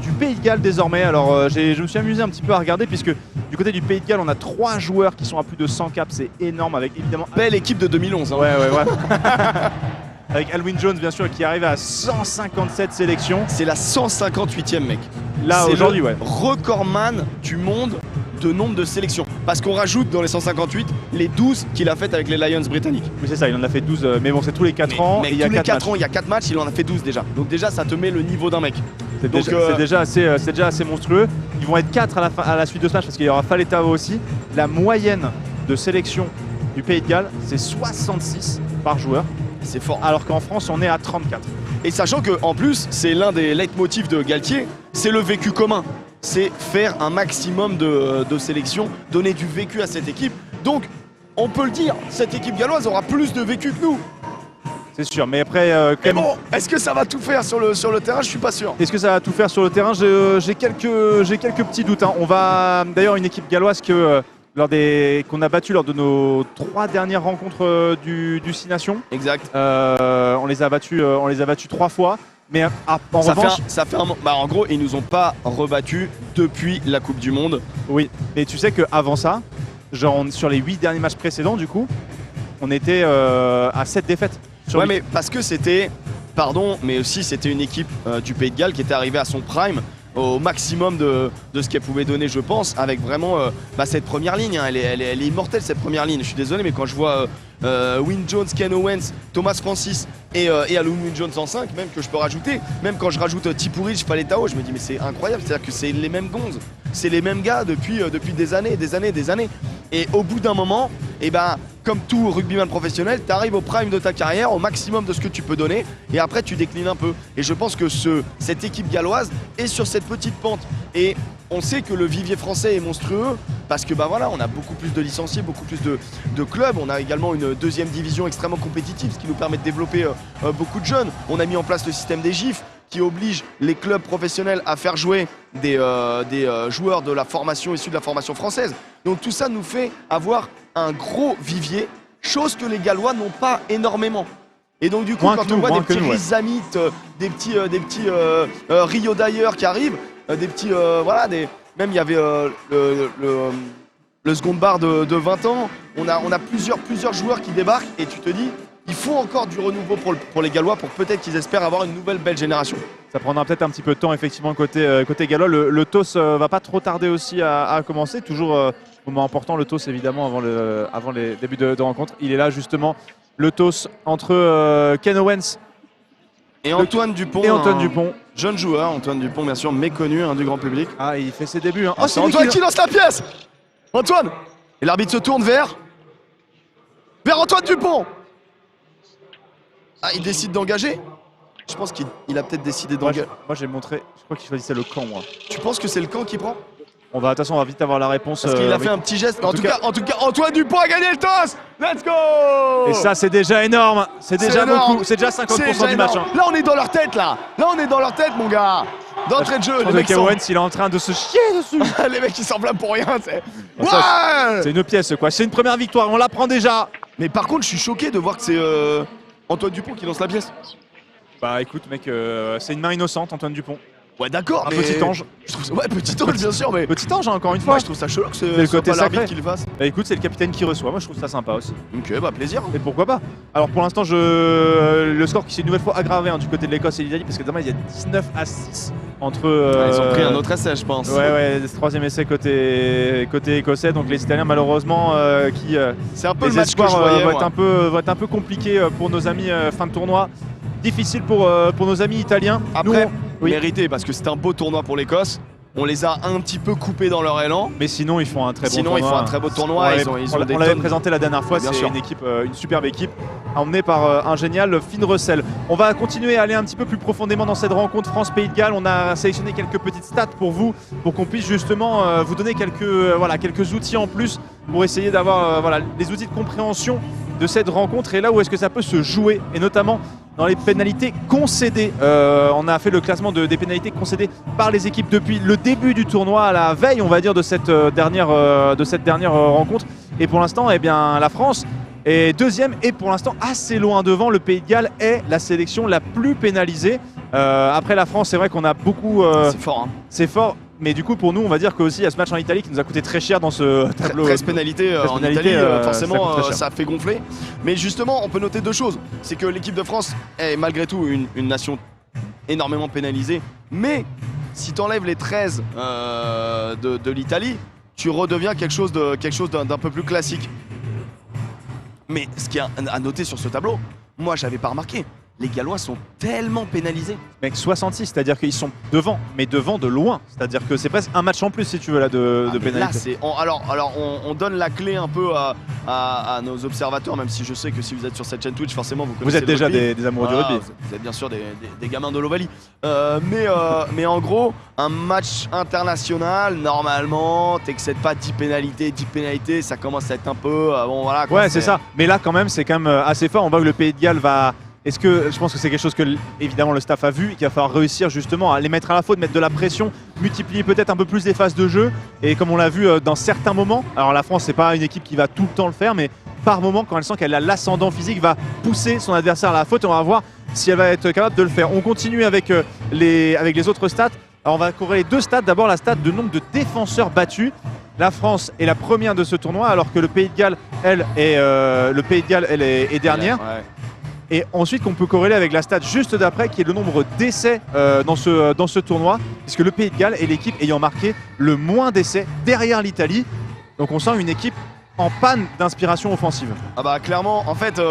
du Pays de Galles désormais. Alors je me suis amusé un petit peu à regarder puisque du côté du Pays de Galles on a 3 joueurs qui sont à plus de 100 caps, c'est énorme avec évidemment... Belle équipe de 2011. Hein. Ouais. Avec Alwyn Jones bien sûr qui arrive à 157 sélections. C'est la 158e mec. Là aujourd'hui ouais. Recordman du monde de nombre de sélections. Parce qu'on rajoute dans les 158 les 12 qu'il a faites avec les Lions britanniques. Oui c'est ça, il en a fait 12, mais bon c'est tous les 4 ans. Mais tous les 4 ans, il y a 4 matchs, il en a fait 12 déjà. Donc déjà ça te met le niveau d'un mec. C'est déjà assez monstrueux. Ils vont être 4 à la suite de ce match parce qu'il y aura Faletao aussi. La moyenne de sélection du Pays de Galles c'est 66 par joueur. C'est fort. Alors qu'en France on est à 34. Et sachant qu'en plus c'est l'un des leitmotifs de Galtier, c'est le vécu commun. C'est faire un maximum de sélections, donner du vécu à cette équipe. Donc on peut le dire, cette équipe galloise aura plus de vécu que nous. C'est sûr, mais après... bon, est-ce que ça va tout faire sur le terrain? Je suis pas sûr. Est-ce que ça va tout faire sur le terrain? J'ai quelques petits doutes. Hein. On va d'ailleurs une équipe galloise qu'on a battu lors de nos 3 dernières rencontres du 6 Nations. Exact. On les a battus 3 fois. Mais en revanche, ça fait un moment. En gros, ils nous ont pas rebattus depuis la Coupe du Monde. Oui, mais tu sais qu'avant ça, genre sur les 8 derniers matchs précédents, du coup, on était à 7 défaites. Ouais, mais parce que c'était, mais aussi c'était une équipe du Pays de Galles qui était arrivée à son prime, au maximum de ce qu'elle pouvait donner, je pense, avec vraiment cette première ligne. Hein. Elle est immortelle cette première ligne. Je suis désolé, mais quand je vois Wyn Jones, Ken Owens, Thomas Francis et Alun Wyn Jones en 5, même que je peux rajouter, même quand je rajoute Tipuric, Faletao, je me dis mais c'est incroyable, c'est-à-dire que c'est les mêmes gonzes, c'est les mêmes gars depuis des années. Et au bout d'un moment, comme tout rugbyman professionnel, tu arrives au prime de ta carrière, au maximum de ce que tu peux donner, et après tu déclines un peu. Et je pense que cette équipe galloise est sur cette petite pente. Et on sait que le vivier français est monstrueux, parce que on a beaucoup plus de licenciés, beaucoup plus de clubs. On a également une 2e division extrêmement compétitive, ce qui nous permet de développer beaucoup de jeunes. On a mis en place le système des GIFs, qui oblige les clubs professionnels à faire jouer des joueurs de la formation issue de la formation française. Donc tout ça nous fait avoir un gros vivier, chose que les Gallois n'ont pas énormément. Et donc du coup, quand on voit des petits Rizamit, des petits Rio d'ailleurs qui arrivent, des petits même il y avait le second bar de 20 ans, on a plusieurs joueurs qui débarquent et tu te dis il faut encore du renouveau pour les Gallois pour peut-être qu'ils espèrent avoir une nouvelle belle génération. Ça prendra peut-être un petit peu de temps effectivement côté gallois. Le TOS va pas trop tarder aussi à commencer. Toujours moment important le TOS évidemment avant les débuts de rencontre. Il est là justement le TOS entre Ken Owens et Antoine Dupont. Dupont. Jeune joueur, Antoine Dupont bien sûr méconnu du grand public. Ah, il fait ses débuts. Hein. Oh, c'est Antoine qui lance la pièce. Antoine. Et l'arbitre se tourne vers Antoine Dupont. Ah, il décide d'engager. Je pense qu'il a peut-être décidé d'engager. Moi j'ai montré, je crois qu'il choisissait le camp moi. Tu penses que c'est le camp qui prend? De toute façon on va vite avoir la réponse. Parce qu'il a fait un petit geste. En tout cas, Antoine Dupont a gagné le toss. Let's go. Et ça c'est déjà énorme. C'est déjà beaucoup. C'est déjà 50% du match. Hein. Là on est dans leur tête là. Là on est dans leur tête mon gars. D'entrée de jeu. Ken Owens il est en train de se chier dessus. Les mecs ils s'enflamment pour rien. C'est une pièce quoi. C'est une première victoire. On la prend déjà. Mais par contre je suis choqué de voir que c'est Antoine Dupont qui lance la pièce. Bah écoute mec, c'est une main innocente Antoine Dupont. Ouais d'accord, un petit ange. Je trouve ça... Ouais, petit ange bien sûr, mais... Petit ange hein, encore une fois. Ouais, je trouve ça chelou que c'est le côté pas l'arbitre sacré qui le fasse. Bah écoute, c'est le capitaine qui reçoit, moi je trouve ça sympa aussi. Ok, bah plaisir. Et pourquoi pas. Alors pour l'instant, le score qui s'est une nouvelle fois aggravé du côté de l'Écosse et l'Italie, parce que demain il y a 19-6 entre... ils ont pris un autre essai je pense. Ouais, troisième essai côté écossais, donc les Italiens malheureusement qui... c'est un peu les le match que je voyais, vont être un peu compliqué pour nos amis fin de tournoi. Difficile pour nos amis italiens. Après, mérité parce que c'est un beau tournoi pour l'Écosse. On les a un petit peu coupés dans leur élan. Mais sinon, ils font un très bon tournoi. Sinon, ils font un très beau tournoi. On l'avait présenté la dernière fois. C'est une superbe équipe emmenée par un génial Finn Russell. On va continuer à aller un petit peu plus profondément dans cette rencontre France-Pays de Galles. On a sélectionné quelques petites stats pour vous, pour qu'on puisse justement vous donner quelques outils en plus pour essayer d'avoir des outils de compréhension de cette rencontre et là où est-ce que ça peut se jouer, et notamment dans les pénalités concédées. On a fait le classement des pénalités concédées par les équipes depuis le début du tournoi, à la veille on va dire de cette dernière rencontre, et pour l'instant la France est deuxième et pour l'instant assez loin devant. Le Pays de Galles est la sélection la plus pénalisée. Après la France, c'est vrai qu'on a beaucoup... c'est fort hein. C'est fort. Mais du coup, pour nous, on va dire qu'aussi, il y a ce match en Italie qui nous a coûté très cher dans ce tableau. 13 pénalités en Italie, forcément, ça fait gonfler. Mais justement, on peut noter deux choses. C'est que l'équipe de France est malgré tout une nation énormément pénalisée. Mais si tu enlèves les 13 de l'Italie, tu redeviens quelque chose d'un peu plus classique. Mais ce qu'il y a à noter sur ce tableau, moi, j'avais pas remarqué. Les Gallois sont tellement pénalisés. Mec, 66, c'est-à-dire qu'ils sont devant, mais devant de loin. C'est-à-dire que c'est presque un match en plus, si tu veux, là, de pénalité. Alors, on donne la clé un peu à nos observateurs, même si je sais que si vous êtes sur cette chaîne Twitch, forcément, vous connaissez êtes déjà des amoureux du rugby. Vous êtes bien sûr des gamins de l'Ovalie. Mais en gros, un match international, normalement, t'excèdes pas 10 pénalités, ça commence à être un peu... bon, voilà, quoi, ouais, c'est ça. Mais là, quand même, c'est quand même assez fort. On voit que le Pays de Galles va... Est-ce que je pense que c'est quelque chose que évidemment le staff a vu, qu'il va falloir réussir justement à les mettre à la faute, mettre de la pression, multiplier peut-être un peu plus les phases de jeu, et comme on l'a vu dans certains moments, alors la France c'est pas une équipe qui va tout le temps le faire, mais par moment quand elle sent qu'elle a l'ascendant physique, va pousser son adversaire à la faute, et on va voir si elle va être capable de le faire. On continue avec les autres stats. Alors on va corréler deux stats, d'abord la stat de nombre de défenseurs battus. La France est la première de ce tournoi alors que le Pays de Galles, elle, est dernière. Ouais. Et ensuite qu'on peut corréler avec la stat juste d'après qui est le nombre d'essais dans ce tournoi, puisque le Pays de Galles est l'équipe ayant marqué le moins d'essais derrière l'Italie. Donc on sent une équipe en panne d'inspiration offensive. Ah bah clairement, en fait,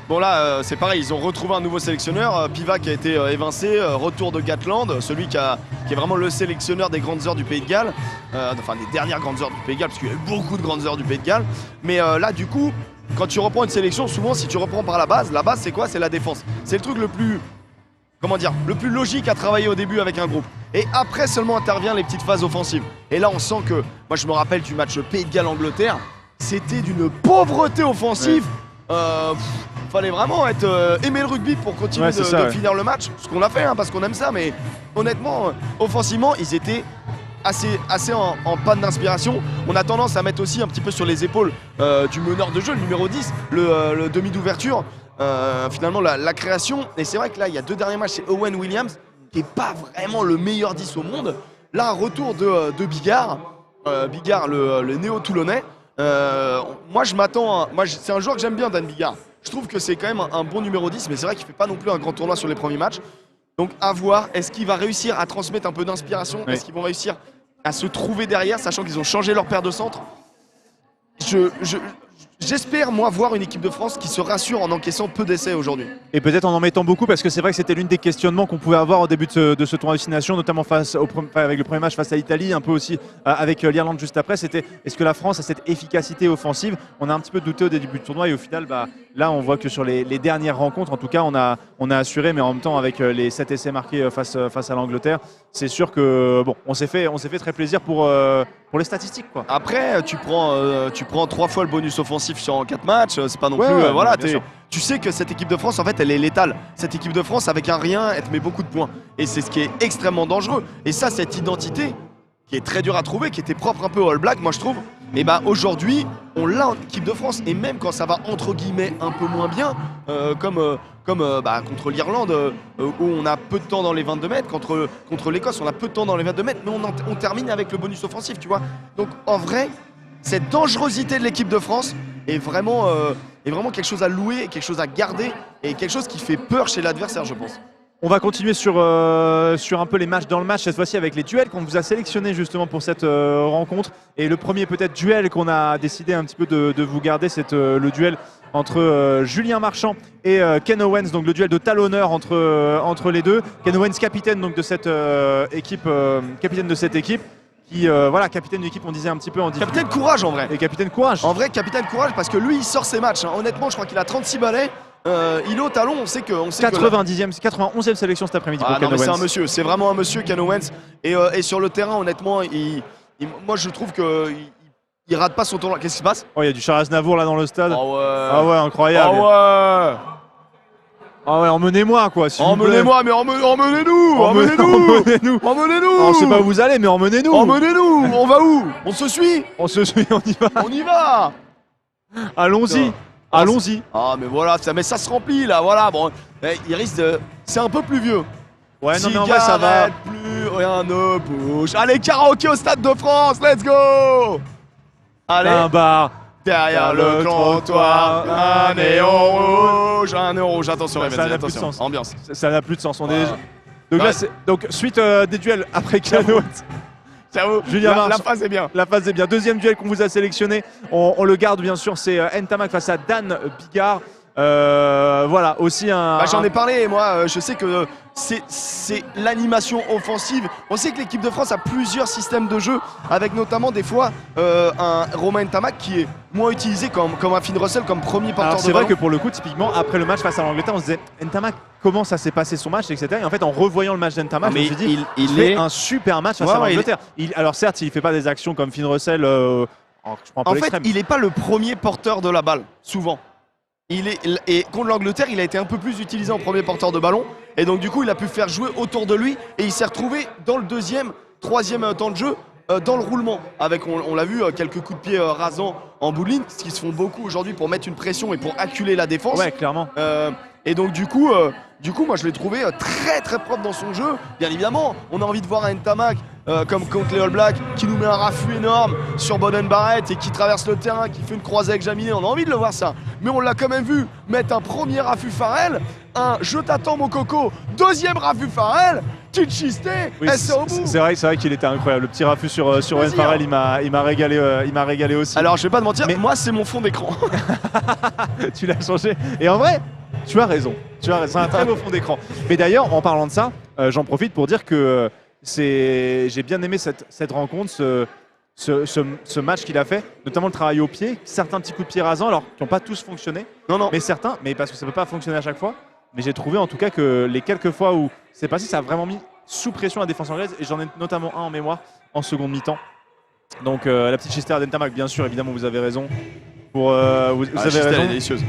bon là c'est pareil, ils ont retrouvé un nouveau sélectionneur, Pivac a été évincé, retour de Gatland, celui qui est vraiment le sélectionneur des grandes heures du Pays de Galles, enfin des dernières grandes heures du Pays de Galles, parce qu'il y a eu beaucoup de grandes heures du Pays de Galles, mais là du coup, quand tu reprends une sélection, souvent si tu reprends par la base c'est quoi? C'est la défense. C'est le truc le plus, le plus logique à travailler au début avec un groupe. Et après seulement intervient les petites phases offensives. Et là on sent que, moi je me rappelle du match Pays de Galles-Angleterre, c'était d'une pauvreté offensive. Ouais. Fallait vraiment aimer le rugby pour continuer de finir le match. Ce qu'on a fait, parce qu'on aime ça, mais honnêtement, offensivement, ils étaient assez en panne d'inspiration. On a tendance à mettre aussi un petit peu sur les épaules du meneur de jeu, le numéro 10, le demi d'ouverture, finalement la création. Et c'est vrai que là, il y a deux derniers matchs, c'est Owen Williams, qui n'est pas vraiment le meilleur 10 au monde. Là, un retour de Bigard, le néo-toulonnais. Moi, je m'attends. C'est un joueur que j'aime bien, Dan Bigard. Je trouve que c'est quand même un bon numéro 10, mais c'est vrai qu'il fait pas non plus un grand tournoi sur les premiers matchs. Donc à voir, est-ce qu'il va réussir à transmettre un peu d'inspiration? Est-ce qu'ils vont réussir à se trouver derrière, sachant qu'ils ont changé leur paire de centre? J'espère, moi, voir une équipe de France qui se rassure en encaissant peu d'essais aujourd'hui. Et peut-être en mettant beaucoup, parce que c'est vrai que c'était l'une des questionnements qu'on pouvait avoir au début de ce tournoi Destination, notamment avec le premier match face à l'Italie, un peu aussi avec l'Irlande juste après. C'était est-ce que la France a cette efficacité offensive? On a un petit peu douté au début du tournoi et au final, là, on voit que sur les dernières rencontres, en tout cas, on a assuré, mais en même temps, avec les 7 essais marqués face à l'Angleterre, c'est sûr que bon, on s'est fait très plaisir pour les statistiques, quoi. Après, tu prends 3 fois le bonus offensif sur 4 matchs, c'est pas non plus. Voilà, tu sais que cette équipe de France, en fait, elle est létale. Cette équipe de France, avec un rien, elle te met beaucoup de points. Et c'est ce qui est extrêmement dangereux. Et ça, cette identité, qui est très dure à trouver, qui était propre un peu au All Black, moi je trouve. Et aujourd'hui, on l'a en équipe de France. Et même quand ça va entre guillemets un peu moins bien, comme contre l'Irlande, où on a peu de temps dans les 22 mètres, contre l'Écosse, on a peu de temps dans les 22 mètres, mais on termine avec le bonus offensif, tu vois. Donc en vrai, cette dangerosité de l'équipe de France est vraiment quelque chose à louer, quelque chose à garder, et quelque chose qui fait peur chez l'adversaire, je pense. On va continuer sur un peu les matchs dans le match, cette fois-ci avec les duels qu'on vous a sélectionnés justement pour cette rencontre. Et le premier peut-être duel qu'on a décidé un petit peu de vous garder, c'est le duel entre Julien Marchand et Ken Owens, donc le duel de talonneur entre les deux. Ken Owens, capitaine donc de cette équipe, qui capitaine d'équipe, on disait un petit peu en difficulté. Capitaine courage en vrai. Et capitaine courage. En vrai, capitaine courage, parce que lui il sort ses matchs, hein. Honnêtement, je crois qu'il a 36 balais. Il est au talon, on sait que 91e sélection cet après-midi pour Ken Owens. C'est un monsieur, c'est vraiment un monsieur, Ken Owens. Et sur le terrain, honnêtement, moi je trouve qu'il rate pas son tournoi. Qu'est-ce qui se passe? Oh, il y a du Charles Aznavour là dans le stade. Ah ouais, incroyable. Ah ouais, emmenez-moi quoi. Emmenez-moi, mais emmenez-nous. Emmenez-nous. On sait pas où vous allez, mais emmenez-nous. Emmenez-nous. On va où? On se suit. On y va. On y va. Allons-y. Allons-y. Ah mais voilà, ça se remplit là, voilà. Bon, il risque de... C'est un peu plus vieux. Ouais, non mais en vrai ça va. Plus rien ne bouge. Allez, karaoké au Stade de France, let's go. Allez. Un bar. Derrière le trottoir, un néon rouge, attention, ça n'a plus de sens. Ambiance. Ça n'a plus de sens. Donc là, suite des duels après Ken Owens. Julien Marchand. La phase est bien. La phase est bien. Deuxième duel qu'on vous a sélectionné, on le garde bien sûr, c'est Ntamak face à Dan Bigard. Voilà, aussi un... J'en ai parlé, moi, je sais que c'est l'animation offensive. On sait que l'équipe de France a plusieurs systèmes de jeu, avec notamment des fois un Romain Ntamak qui est moins utilisé comme un Finn Russell, comme premier porteur de ballon. C'est vrai que pour le coup, typiquement, après le match face à l'Angleterre, on se disait Ntamak, comment ça s'est passé son match, etc. Et en fait, en revoyant le match d'Ntamak, je me suis dit, il fait un super match face à l'Angleterre. Alors certes, il fait pas des actions comme Finn Russell, je prends un peu en fait, l'extrême. il n'est pas le premier porteur de la balle, souvent. Et contre l'Angleterre, il a été un peu plus utilisé en premier porteur de ballon. Et donc du coup, il a pu faire jouer autour de lui. Et il s'est retrouvé dans le troisième temps de jeu, dans le roulement. Avec, on l'a vu, quelques coups de pied rasants en bout de ligne, ce qui se font beaucoup aujourd'hui pour mettre une pression et pour acculer la défense. Ouais, clairement. Et donc du coup, moi je l'ai trouvé très très propre dans son jeu. Bien évidemment, on a envie de voir un Ntamak comme contre les All Blacks qui nous met un raffut énorme sur Boden Barrett et qui traverse le terrain, qui fait une croisée avec Jaminet. On a envie de le voir ça. Mais on l'a quand même vu mettre un premier raffut Farrell, un je t'attends mon coco, deuxième raffut Farrell, Tchisté, oui, c'est vrai qu'il était incroyable. Le petit raffut sur Owen Farrell, il m'a régalé aussi. Alors je vais pas te mentir, mais moi c'est mon fond d'écran. Tu l'as changé. Et en vrai, tu as raison. C'est un très beau fond d'écran. Mais d'ailleurs, en parlant de ça, j'en profite pour dire que j'ai bien aimé cette rencontre, ce match qu'il a fait, notamment le travail au pied, certains petits coups de pied rasants, alors qui n'ont pas tous fonctionné, mais certains, mais parce que ça ne peut pas fonctionner à chaque fois. Mais j'ai trouvé en tout cas que les quelques fois où c'est passé, ça a vraiment mis sous pression la défense anglaise, et j'en ai notamment un en mémoire en seconde mi-temps. Donc la petite Chester d'Ntamak, bien sûr, évidemment, vous avez raison. Vous avez raison. Elle est délicieuse.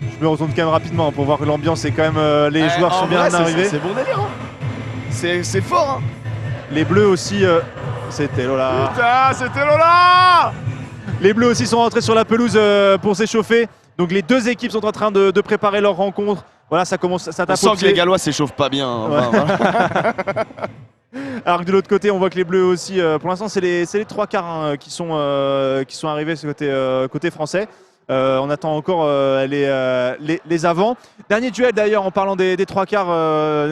Je me retourne quand même rapidement pour voir que l'ambiance est quand même... les joueurs sont bien arrivés. C'est bon délire, hein. C'est fort, hein. Les Bleus aussi... c'était Lola. Putain, c'était Lola. Les Bleus aussi sont rentrés sur la pelouse pour s'échauffer. Donc les deux équipes sont en train de préparer leur rencontre. Voilà, ça commence, ça tape. On sent que les Gallois s'échauffent pas bien. Hein. Ouais. Voilà. Alors que de l'autre côté, on voit que les Bleus aussi, pour l'instant, c'est les trois quarts qui sont arrivés côté français. On attend encore les avants. Dernier duel d'ailleurs en parlant des trois quarts,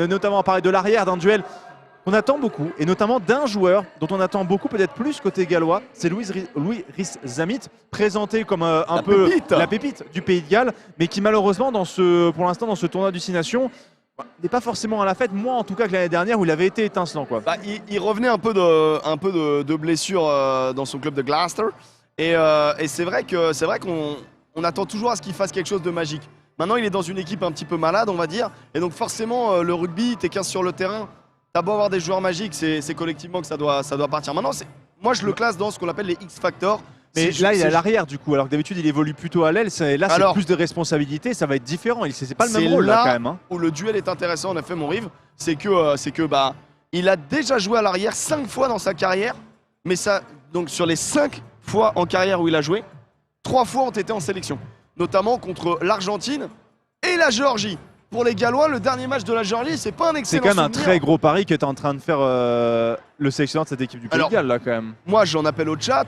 notamment en parlant de l'arrière d'un duel qu'on attend beaucoup, et notamment d'un joueur dont on attend beaucoup, peut-être plus côté gallois, c'est Louis Rhys-Zammit, présenté comme un peu la pépite du Pays de Galles, mais qui malheureusement pour l'instant dans ce tournoi du Six Nations n'est pas forcément à la fête, moins en tout cas que l'année dernière où il avait été étincelant, quoi. Il revenait un peu de blessure dans son club de Gloucester, et c'est vrai qu'on attend toujours à ce qu'il fasse quelque chose de magique. Maintenant il est dans une équipe un petit peu malade, on va dire, et donc forcément le rugby, t'es 15 sur le terrain, t'as beau avoir des joueurs magiques, c'est collectivement que ça doit partir. Maintenant, moi je le classe dans ce qu'on appelle les X-Factors. Mais là, il est à l'arrière du coup, alors que d'habitude il évolue plutôt à l'aile. Là, c'est plus de responsabilités, ça va être différent. C'est pas le même rôle là quand même. Où le duel est intéressant, en effet, mon Rive, c'est que il a déjà joué à l'arrière 5 fois dans sa carrière, mais donc sur les 5 fois en carrière où il a joué, 3 fois ont été en sélection, notamment contre l'Argentine et la Géorgie. Pour les Gallois, le dernier match de la Géorgie, c'est pas un excellent souvenir. C'est quand même souvenir. un très gros pari que tu es en train de faire le sélectionneur de cette équipe du Pays de Galles là quand même. Moi j'en appelle au chat,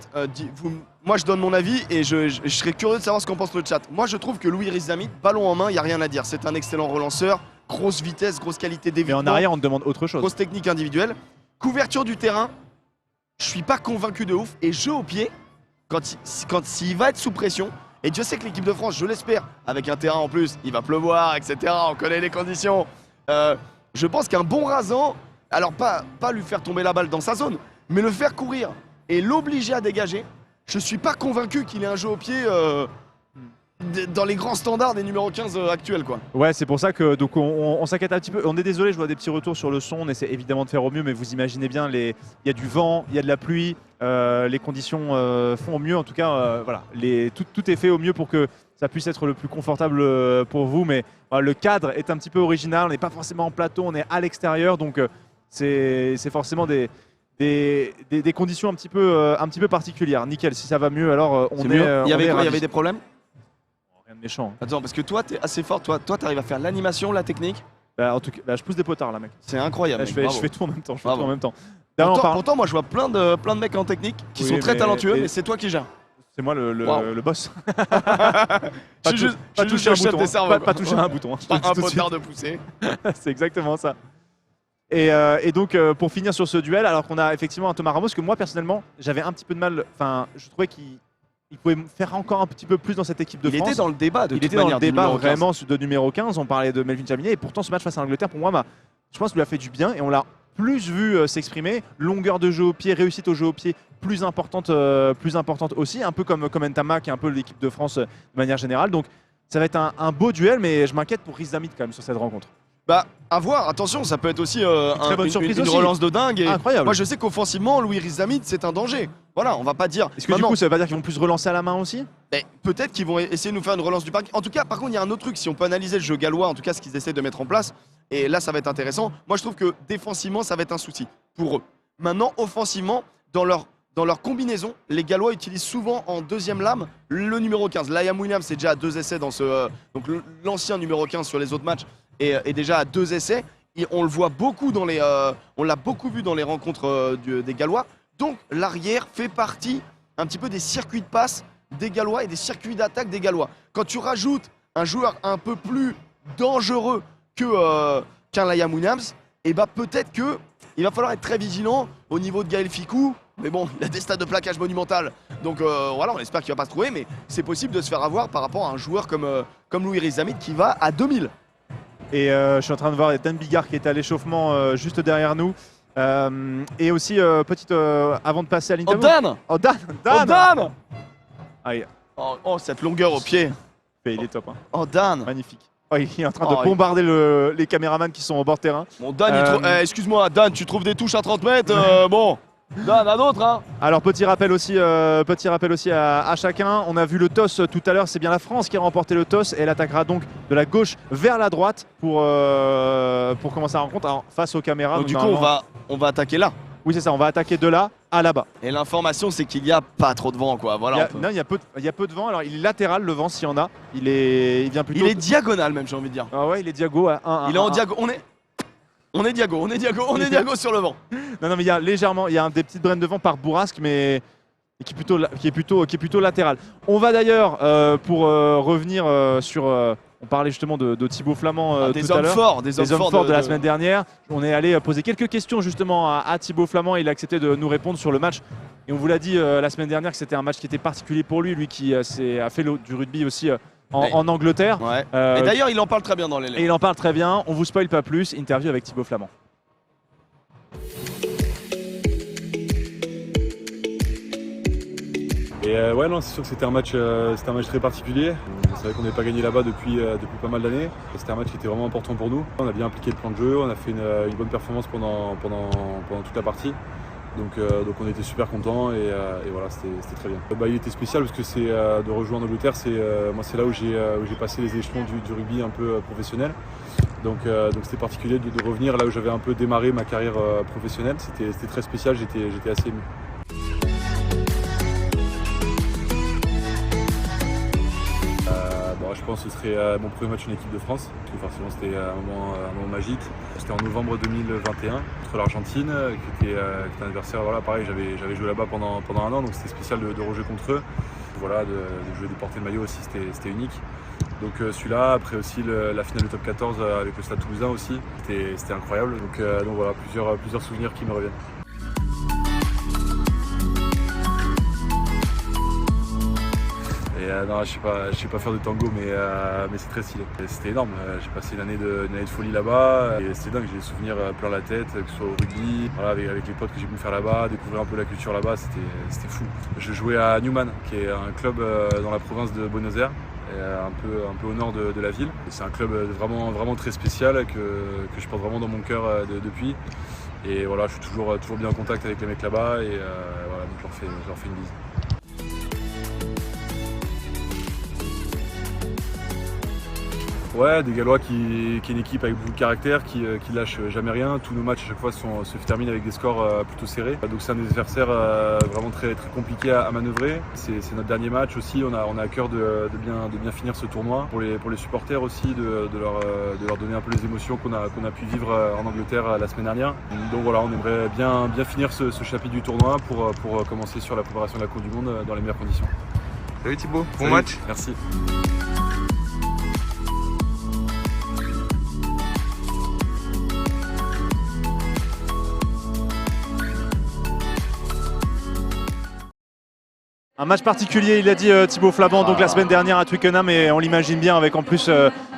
moi je donne mon avis et je serais curieux de savoir ce qu'en pense le chat. Moi je trouve que Louis Rhys-Zammit, ballon en main, il n'y a rien à dire. C'est un excellent relanceur, grosse vitesse, grosse qualité d'évitement. Mais en arrière on te demande autre chose. Grosse technique individuelle. Couverture du terrain, je suis pas convaincu de ouf. Et jeu au pied, s'il va être sous pression, et Dieu sait que l'équipe de France, je l'espère, avec un terrain en plus, il va pleuvoir, etc. On connaît les conditions. Je pense qu'un bon rasant, alors pas lui faire tomber la balle dans sa zone, mais le faire courir et l'obliger à dégager, je suis pas convaincu qu'il ait un jeu au pied dans les grands standards des numéros 15 actuels, quoi. Ouais, c'est pour ça que donc on s'inquiète un petit peu. On est désolé, je vois des petits retours sur le son. On essaie évidemment de faire au mieux, mais vous imaginez bien, il y a du vent, il y a de la pluie, les conditions font au mieux. En tout cas, voilà, tout est fait au mieux pour que ça puisse être le plus confortable pour vous. Mais le cadre est un petit peu original. On n'est pas forcément en plateau, on est à l'extérieur, donc c'est forcément des conditions un petit peu particulières. Nickel, si ça va mieux, alors on est mieux. Il y avait des problèmes? Rien de méchant. Attends, parce que toi, t'es assez fort. Toi, t'arrives à faire l'animation, la technique. En tout cas, je pousse des potards là, mec. C'est incroyable. Je fais tout en même temps. Pourtant, moi, je vois plein de mecs en technique qui sont très talentueux, mais c'est toi qui gères. C'est moi le boss. Pas toucher un bouton. Pas toucher un bouton. Pas un potard de pousser. C'est exactement ça. Et donc, pour finir sur ce duel, alors qu'on a effectivement un Thomas Ramos que moi, personnellement, j'avais un petit peu de mal. Enfin, je trouvais qu'il pouvait faire encore un petit peu plus dans cette équipe de France. Il était dans le débat Il était dans le débat vraiment de numéro 15. On parlait de Melvin Jaminet. Et pourtant, ce match face à l'Angleterre, pour moi, je pense qu'il lui a fait du bien. Et on l'a plus vu s'exprimer. Longueur de jeu au pied, réussite au jeu au pied plus importante aussi. Un peu comme Ntama, qui est un peu l'équipe de France de manière générale. Donc, ça va être un beau duel. Mais je m'inquiète pour Rhys-Zammit quand même sur cette rencontre. À voir, attention, ça peut être aussi une relance de dingue. Et incroyable. Moi, je sais qu'offensivement, Louis Rhys-Zammit, c'est un danger. Voilà, on va pas dire. Est-ce que du coup, ça veut pas dire qu'ils vont plus relancer à la main aussi? Peut-être qu'ils vont essayer de nous faire une relance du parc. En tout cas, par contre, il y a un autre truc. Si on peut analyser le jeu gallois, en tout cas, ce qu'ils essaient de mettre en place, et là, ça va être intéressant. Moi, je trouve que défensivement, ça va être un souci pour eux. Maintenant, offensivement, dans leur combinaison, les Gallois utilisent souvent en deuxième lame le numéro 15. Liam Williams, c'est déjà à 2 essais dans donc l'ancien numéro 15 sur les autres matchs. Et déjà à 2 essais, et on le voit beaucoup on l'a beaucoup vu dans les rencontres des Gallois. Donc l'arrière fait partie un petit peu des circuits de passe des Gallois et des circuits d'attaque des Gallois. Quand tu rajoutes un joueur un peu plus dangereux qu'un Liam Williams, et peut-être que il va falloir être très vigilant au niveau de Gaël Fickou. Mais bon, il a des stats de plaquage monumental. Donc voilà, on espère qu'il va pas se trouver, mais c'est possible de se faire avoir par rapport à un joueur comme Louis Rhys-Zammit qui va à 2000. Et je suis en train de voir Dan Bigard qui est à l'échauffement juste derrière nous. Et aussi, avant de passer à l'interview. Dan Aïe. Cette longueur au pied. Il est top. Dan Magnifique. Il est en train de bombarder les caméramans qui sont au bord terrain. Bon, Dan, excuse-moi, Dan, tu trouves des touches à 30 mètres bon. Dan, à d'autres, hein. Alors petit rappel aussi à chacun. On a vu le toss tout à l'heure. C'est bien la France qui a remporté le toss. Et elle attaquera donc de la gauche vers la droite pour commencer la rencontre. Alors, face aux caméras. Donc du coup, on va attaquer là. Oui, c'est ça. On va attaquer de là à là-bas. Et l'information, c'est qu'il n'y a pas trop de vent, quoi. Voilà. Non, il y a peu de vent. Alors il est latéral le vent s'il y en a. Il vient plutôt. Il est diagonal même, j'ai envie de dire. Ah ouais, il est diago à 1. Il est en diago. On est diago sur le vent. Non, mais il y a des petites brènes de vent par bourrasque, mais et qui est plutôt latéral. On va d'ailleurs, pour revenir sur... on parlait justement de Thibaut Flament des tout à hommes l'heure. forts, Des hommes forts de la semaine dernière. On est allé poser quelques questions justement à Thibaut Flament. Il a accepté de nous répondre sur le match. Et on vous l'a dit la semaine dernière que c'était un match qui était particulier pour lui. Lui qui a fait du rugby aussi en Angleterre. Ouais. Et d'ailleurs, il en parle très bien dans les Et il en parle très bien. On vous spoil pas plus. Interview avec Thibaut Flament. Et ouais, non, c'est sûr que c'était un match très particulier. C'est vrai qu'on n'avait pas gagné là-bas depuis pas mal d'années. C'était un match qui était vraiment important pour nous. On a bien appliqué le plan de jeu, on a fait une bonne performance pendant toute la partie. Donc on était super contents et voilà, c'était très bien. Il était spécial parce que c'est de rejouer en Angleterre, moi c'est là où j'ai passé les échelons du rugby un peu professionnel. Donc c'était particulier de revenir là où j'avais un peu démarré ma carrière professionnelle. C'était très spécial, j'étais assez ému. Je pense que ce serait mon premier match en équipe de France, parce que forcément c'était un moment magique. C'était en novembre 2021 contre l'Argentine, qui était un adversaire, voilà, pareil, j'avais joué là-bas pendant un an, donc c'était spécial de rejouer contre eux. Voilà, de jouer, de porter le maillot aussi, c'était unique. Donc celui-là, après aussi la finale de top 14 avec le Stade Toulousain aussi, c'était incroyable. Donc voilà, plusieurs souvenirs qui me reviennent. Non, je sais pas faire de tango, mais c'est très stylé. C'était énorme. J'ai passé une année de folie là-bas et c'était dingue. J'ai des souvenirs plein la tête, que ce soit au rugby, voilà, avec les potes que j'ai pu faire là-bas, découvrir un peu la culture là-bas, c'était fou. Je jouais à Newman, qui est un club dans la province de Buenos Aires, un peu au nord de la ville. C'est un club vraiment très spécial que je porte vraiment dans mon cœur depuis. Et voilà, je suis toujours bien en contact avec les mecs là-bas et voilà, donc je leur fais une bise. Ouais, des Gallois qui est une équipe avec beaucoup de caractère, qui lâche jamais rien. Tous nos matchs à chaque fois se terminent avec des scores plutôt serrés. Donc c'est un des adversaires vraiment très compliqué à manœuvrer. C'est notre dernier match aussi. On a à cœur de bien finir ce tournoi. Pour les supporters aussi, de leur donner un peu les émotions qu'on a pu vivre en Angleterre la semaine dernière. Donc voilà, on aimerait bien finir ce chapitre du tournoi pour commencer sur la préparation de la Coupe du Monde dans les meilleures conditions. Salut Thibaut, bon match. Merci. Un match particulier, il a dit Thibaut Flament, donc la semaine dernière à Twickenham, et on l'imagine bien avec en plus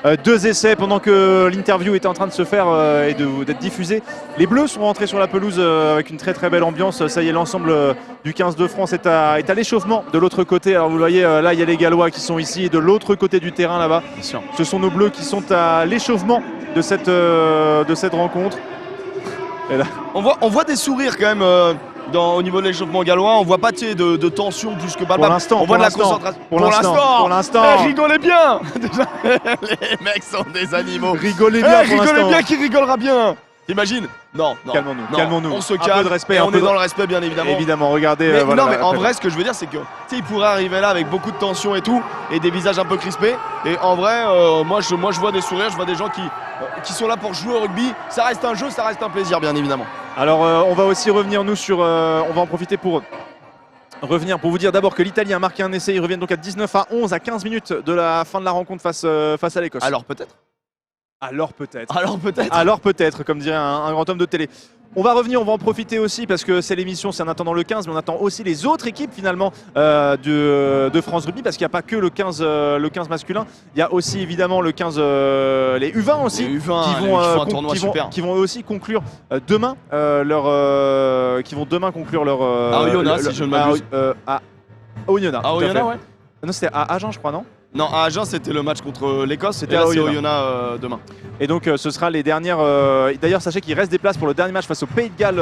2 essais pendant que l'interview était en train de se faire et d'être diffusée. Les Bleus sont rentrés sur la pelouse avec une très belle ambiance. Ça y est, l'ensemble du 15 de France est à l'échauffement de l'autre côté. Alors vous le voyez, là il y a les Gallois qui sont ici, et de l'autre côté du terrain là-bas, ce sont nos Bleus qui sont à l'échauffement de cette rencontre. Et là... On voit des sourires quand même. Au niveau de l'échauffement gallois, on voit pas de tension plus que Pour l'instant, on voit de la concentration. Pour l'instant, rigolez bien. Déjà, les mecs sont des animaux. Rigolez bien, rigolez bien, qui rigolera bien. T'imagines? Non. Calmons-nous. On se calme. Un peu de respect. Et on est dans le respect, bien évidemment. Évidemment, regardez. Mais, voilà, non, mais en vrai, ce que je veux dire, c'est que il pourrait arriver là avec beaucoup de tension et tout, et des visages un peu crispés. Et en vrai, moi, je vois des sourires, je vois des gens qui sont là pour jouer au rugby. Ça reste un jeu, ça reste un plaisir, bien évidemment. Alors, on va aussi revenir nous sur. On va en profiter pour revenir pour vous dire d'abord que l'Italie a marqué un essai. Ils reviennent donc à 19-11 à 15 minutes de la fin de la rencontre face à l'Écosse. Alors peut-être. Alors peut-être, comme dirait un grand homme de télé. On va revenir, on va en profiter aussi parce que c'est l'émission, c'est en attendant le 15, mais on attend aussi les autres équipes finalement de France Rugby, parce qu'il n'y a pas que le 15 masculin, il y a aussi évidemment le 15, les U20 aussi, les U20, qui vont aussi conclure demain leur à Oyonnax, si je ne m'abuse. À Oyonnax. À Oyonnax, ouais. Non, c'était à Agen, je crois, non ? Non, à Agen, c'était le match contre l'Écosse. C'était à Oyonnax demain. Et donc, ce sera les dernières. D'ailleurs, sachez qu'il reste des places pour le dernier match face au Pays de Galles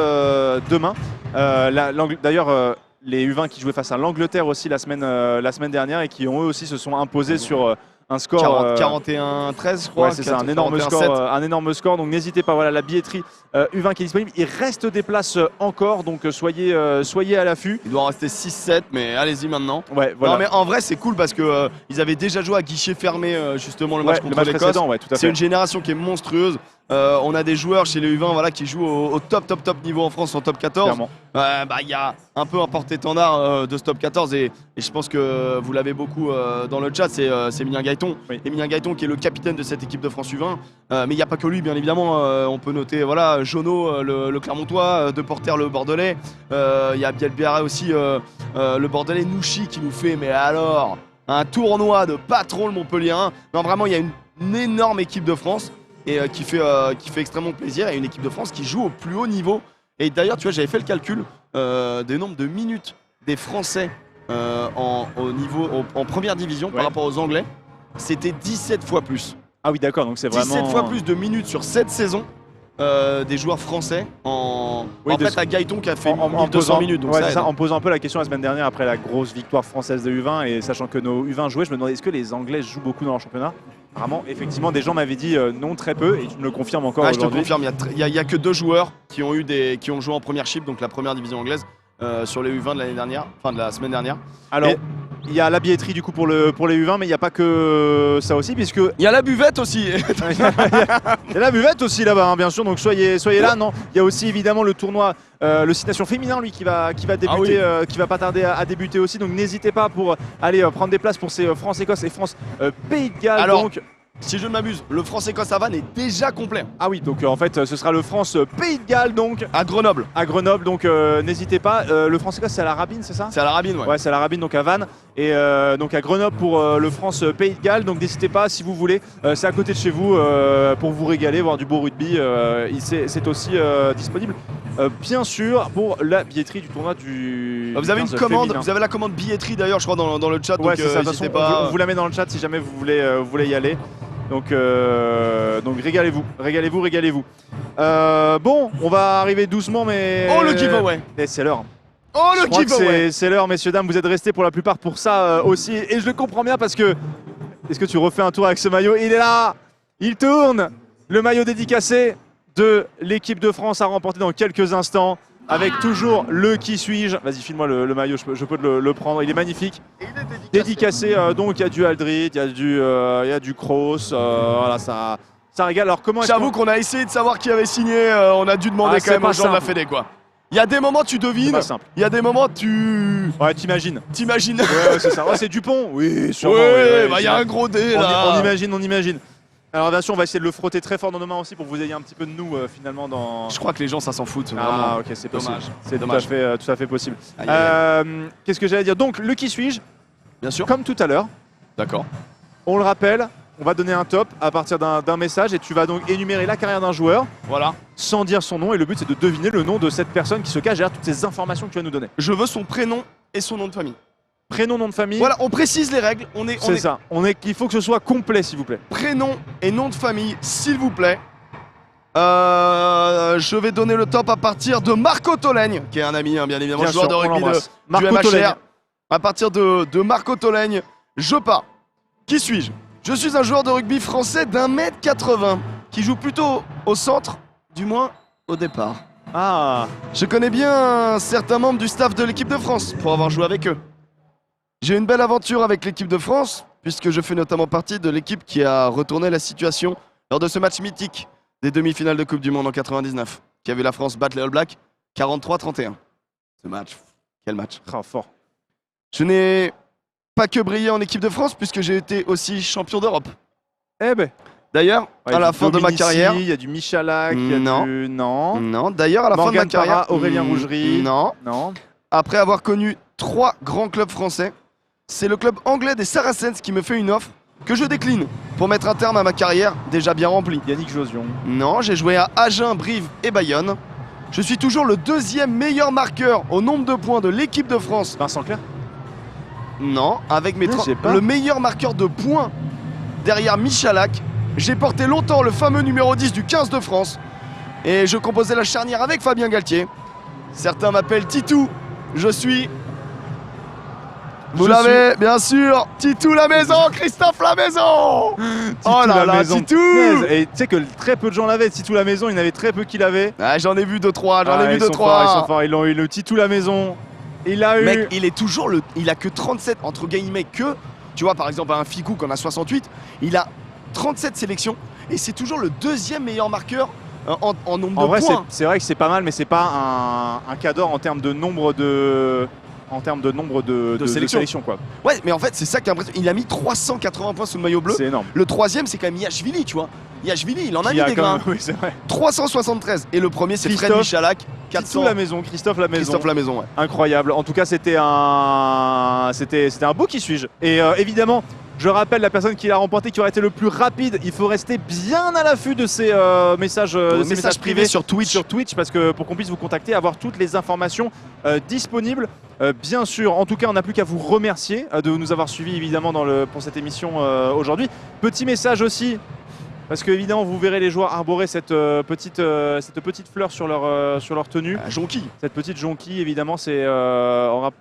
demain. D'ailleurs, les U20 qui jouaient face à l'Angleterre aussi la semaine dernière et qui eux aussi se sont imposés sur un score 41-13, je crois. Ouais, c'est ça, un énorme score. Donc n'hésitez pas, voilà la billetterie U20 qui est disponible. Il reste des places encore, donc soyez à l'affût. Il doit en rester 6-7, mais allez-y maintenant. Ouais, voilà. Non, mais en vrai, c'est cool parce que ils avaient déjà joué à guichet fermé justement le match contre l'Écosse. Ouais, c'est une génération qui est monstrueuse. On a des joueurs chez les U20 voilà, qui jouent au top niveau en France, en top 14. Il y a un peu un porte-étendard de ce top 14 et je pense que vous l'avez beaucoup dans le chat, c'est Emilien Gaëton. Oui. Emilien Gaëton qui est le capitaine de cette équipe de France U20. Mais il n'y a pas que lui, bien évidemment. On peut noter voilà, Jono, le Clermontois, Deporter, le Bordelais. Il y a Bielbiara aussi, le Bordelais, Nouchi qui nous fait, mais alors, un tournoi de patron le Montpellier 1. Non, vraiment, il y a une énorme équipe de France. Et qui fait extrêmement plaisir, et une équipe de France qui joue au plus haut niveau. Et d'ailleurs, tu vois, j'avais fait le calcul des nombres de minutes des Français en première division par rapport aux Anglais. C'était 17 fois plus. Ah oui, d'accord, donc c'est vraiment... 17 fois plus de minutes sur cette saison des joueurs français à Gaëton qui a fait 1200 minutes. Donc ça, en posant un peu la question la semaine dernière après la grosse victoire française de U20 et sachant que nos U20 jouaient, je me demandais est-ce que les Anglais jouent beaucoup dans leur championnat? Vraiment, effectivement, des gens m'avaient dit non, très peu, et tu me le confirmes encore aujourd'hui. Je te confirme, il y a que 2 joueurs qui ont joué en première chip, donc la première division anglaise, sur les U20 de l'année dernière, enfin de la semaine dernière. Alors, il y a la billetterie du coup pour les U20, mais il n'y a pas que ça aussi, puisque... Il y a la buvette aussi. Il y a la buvette aussi là-bas, hein, bien sûr, donc soyez là. Non, il y a aussi évidemment le tournoi, le Six Nations féminin, lui, qui va débuter, qui va pas tarder à débuter aussi, donc n'hésitez pas pour aller prendre des places pour ces France-Écosse et France-Pays de Galles. Alors, donc, si je ne m'abuse, le France-Écosse à Vannes est déjà complet. Ah oui, donc en fait ce sera le France-Pays de Galles donc à Grenoble. Donc n'hésitez pas. Le France-Écosse c'est à la Rabine, c'est ça? C'est à la Rabine, ouais. Ouais, c'est à la Rabine, donc à Vannes. Et donc à Grenoble pour le France-Pays de Galles. Donc n'hésitez pas si vous voulez. C'est à côté de chez vous pour vous régaler, voir du beau rugby. C'est aussi disponible. Bien sûr pour la billetterie du tournoi du. Vous avez une commande, féminin. Vous avez la commande billetterie d'ailleurs, je crois dans le chat. Ouais, donc c'est ça. De toute façon, pas. on vous la met dans le chat si jamais vous voulez y aller. Donc régalez-vous. Bon, on va arriver doucement, mais... Oh, le giveaway. Et c'est l'heure. Oh, le giveaway. C'est l'heure, messieurs, dames. Vous êtes restés pour la plupart pour ça aussi. Et je le comprends bien parce que... Est-ce que tu refais un tour avec ce maillot? Il est là. Il tourne. Le maillot dédicacé de l'équipe de France à remporter dans quelques instants. Avec toujours le qui suis-je. Vas-y, file-moi le maillot, je peux le prendre. Il est magnifique. Dédicacé, donc il y a du Aldrit, il y a du Kroos. Voilà, ça régale. Alors comment J'avoue qu'on a essayé de savoir qui avait signé. On a dû demander quand même aux gens de la Fédé, quoi. Il y a des moments tu devines. Il y a des moments tu. Ouais, t'imagines. Ouais, c'est ça. Oh, c'est Dupont. Oui, sûrement. Ouais, il y a un gros dé là. On imagine. Alors bien sûr, on va essayer de le frotter très fort dans nos mains aussi pour que vous ayez un petit peu de nous finalement dans... Je crois que les gens ça s'en foutent vraiment. Ah ok, c'est possible. C'est tout à fait possible. Qu'est-ce que j'allais dire? Donc le qui suis-je? Bien sûr. Comme tout à l'heure. D'accord. On le rappelle, on va donner un top à partir d'un message et tu vas donc énumérer la carrière d'un joueur. Voilà. Sans dire son nom et le but c'est de deviner le nom de cette personne qui se cache derrière toutes ces informations que tu vas nous donner. Je veux son prénom et son nom de famille. Prénom, nom de famille. Voilà, on précise les règles. C'est ça. Il faut que ce soit complet, s'il vous plaît. Prénom et nom de famille, s'il vous plaît. Je vais donner le top à partir de Marco Tolègne, qui est un ami, bien évidemment, bien joueur sûr, de rugby du MHR. Tolègne. À partir de Marco Tolègne, je pars. Qui suis-je? Je suis un joueur de rugby français d'1m80 qui joue plutôt au centre, du moins au départ. Ah. Je connais bien certains membres du staff de l'équipe de France pour avoir joué avec eux. J'ai une belle aventure avec l'équipe de France, puisque je fais notamment partie de l'équipe qui a retourné la situation lors de ce match mythique des demi-finales de Coupe du Monde en 99, qui a vu la France battre les All Blacks 43-31. Ce match, quel match. Fort. Je n'ai pas que brillé en équipe de France, puisque j'ai été aussi champion d'Europe. Eh ben. D'ailleurs, à la fin de ma carrière... Il y a du Michalak, il y a du... Non. Non, d'ailleurs, à la fin de ma carrière... Aurélien Rougerie. Non. Après avoir connu 3 grands clubs français, c'est le club anglais des Saracens qui me fait une offre que je décline pour mettre un terme à ma carrière déjà bien remplie. Yannick Josion. Non, j'ai joué à Agen, Brive et Bayonne. Je suis toujours le 2e meilleur marqueur au nombre de points de l'équipe de France. Vincent Clerc. Non, avec le meilleur marqueur de points derrière Michalak. J'ai porté longtemps le fameux numéro 10 du 15 de France. Et je composais la charnière avec Fabien Galtier. Certains m'appellent Titou. Je suis... Vous l'avez, bien sûr, Titou la maison, Christophe la maison. Oh là là, Titou. Et tu sais que très peu de gens l'avaient, Titou la maison, il y en avait très peu qui l'avaient. Ah, j'en ai vu 2-3, Ils sont forts, ils l'ont eu, le Titou la maison. Il a eu... Mec, il est toujours il a que 37, entre guillemets, que... Tu vois, par exemple, un Ficou qu'on a 68, il a 37 sélections et c'est toujours le deuxième meilleur marqueur en nombre En de vrai, points. c'est vrai que c'est pas mal, mais c'est pas un cadre en termes de nombre de. En termes de nombre de sélections, quoi. Ouais, mais en fait, c'est ça qui est impressionnant. Il a mis 380 points sous le maillot bleu. C'est énorme. Le troisième, c'est quand même Yachvili, tu vois. Yachvili, il en a Qui mis des grains. Oui, c'est vrai. 373. Et le premier, c'est Fred Michalak. 400. Christophe Lamaison. Christophe Lamaison, ouais. Incroyable. En tout cas, c'était un beau qui suis-je. Et évidemment, je rappelle la personne qui l'a remporté, qui aurait été le plus rapide. Il faut rester bien à l'affût de ces messages privés sur Twitch. Parce que pour qu'on puisse vous contacter, avoir toutes les informations disponibles. Bien sûr, en tout cas, on n'a plus qu'à vous remercier de nous avoir suivis évidemment pour cette émission aujourd'hui. Petit message aussi. Parce que évidemment vous verrez les joueurs arborer cette petite fleur sur leur tenue. Jonquille. Cette petite jonquille, évidemment, c'est en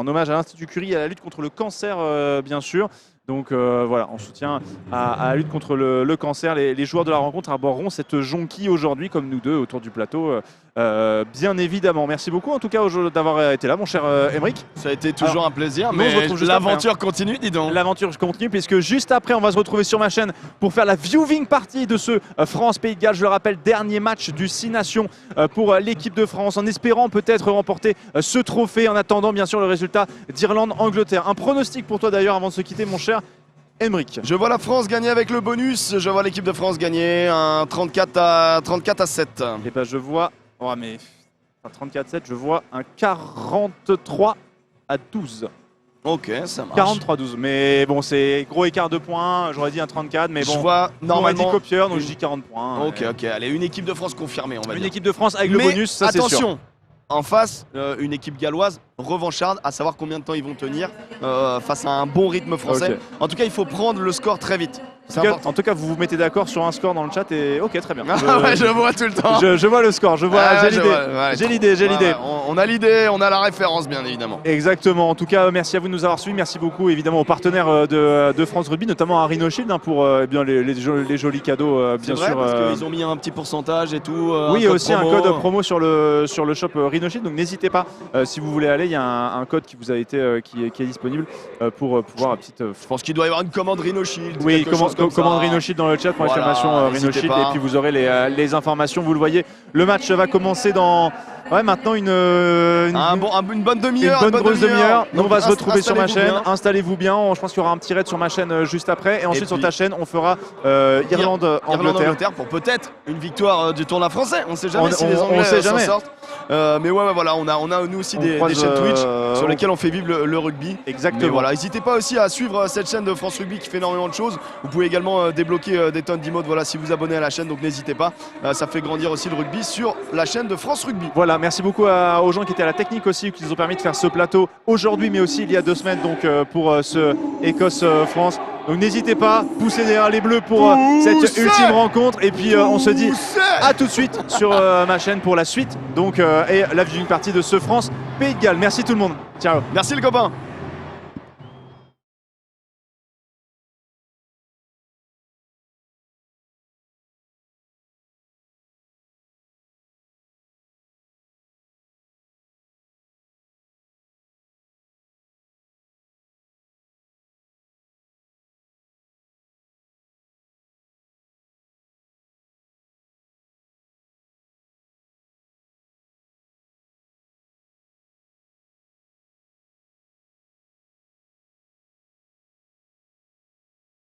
hommage à l'Institut Curie et à la lutte contre le cancer, bien sûr. Donc voilà, en soutien à la lutte contre le cancer, les joueurs de la rencontre arboreront cette jonquille aujourd'hui, comme nous deux, autour du plateau, bien évidemment. Merci beaucoup en tout cas d'avoir été là, mon cher Aymeric. Ça a été toujours un plaisir, mais l'aventure continue, dis donc. L'aventure continue, puisque juste après, on va se retrouver sur ma chaîne pour faire la viewing party de ce France-Pays de Galles. Je le rappelle, dernier match du 6 Nations pour l'équipe de France, en espérant peut-être remporter ce trophée, en attendant bien sûr le résultat d'Irlande-Angleterre. Un pronostic pour toi d'ailleurs avant de se quitter, mon cher Aymeric. Je vois la France gagner avec le bonus, je vois l'équipe de France gagner un 34 à 7. Et ben je vois, 34-7, je vois un 43 à 12. Ok, ça marche. 43-12, mais bon, c'est gros écart de points, j'aurais dit un 34, mais bon, je vois normalement. On m'a dit copieur, donc je dis 40 points. Ok, allez, une équipe de France confirmée, on va dire. Une équipe de France avec le bonus, ça c'est sûr. Attention, en face, une équipe galloise revancharde, à savoir combien de temps ils vont tenir face à un bon rythme français. Okay. En tout cas, il faut prendre le score très vite. En tout cas, vous vous mettez d'accord sur un score dans le chat et ok, très bien. Ouais, je vois tout le temps. Je vois le score, j'ai l'idée. On a l'idée, on a la référence, bien évidemment. Exactement. En tout cas, merci à vous de nous avoir suivis. Merci beaucoup, évidemment, aux partenaires de France Rugby, notamment à Rhino Shield pour bien les jolis cadeaux, bien sûr. Parce qu'ils ont mis un petit pourcentage et tout. Oui, il y a aussi un code promo sur le shop Rhino Shield, donc n'hésitez pas. Si vous voulez aller, il y a un code qui vous a été qui est disponible pour pouvoir Je pense qu'il doit y avoir une commande Rhino Shield. Oui, commande Rhino Shield dans le chat pour l'exclamation Rhino Shield et puis vous aurez les informations. Vous le voyez, le match va commencer dans maintenant une bonne demi-heure. Une bonne grosse demi-heure. Nous, on va se retrouver sur ma chaîne. Installez-vous bien. Je pense qu'il y aura un petit raid sur ma chaîne juste après. Et ensuite, sur ta chaîne, on fera Irlande-Angleterre pour peut-être une victoire du tournoi français. On ne sait jamais si les Anglais s'en sortent. Mais voilà, on a nous aussi des chaînes Twitch sur lesquelles on fait vivre le rugby. Exactement. Mais voilà, n'hésitez pas aussi à suivre cette chaîne de France Rugby qui fait énormément de choses. Vous pouvez également débloquer des tonnes d'emotes si vous abonnez à la chaîne, donc n'hésitez pas. Ça fait grandir aussi le rugby sur la chaîne de France Rugby. Voilà, merci beaucoup aux gens qui étaient à la technique aussi, qui nous ont permis de faire ce plateau aujourd'hui, mais aussi il y a 2 semaines donc pour ce Écosse-France. Donc n'hésitez pas, poussez derrière les Bleus pour cette ultime rencontre. Et puis on se dit à tout de suite sur ma chaîne pour la suite. Donc et la viewing partie de ce France Pays de Galles. Merci tout le monde. Ciao. Merci les copains.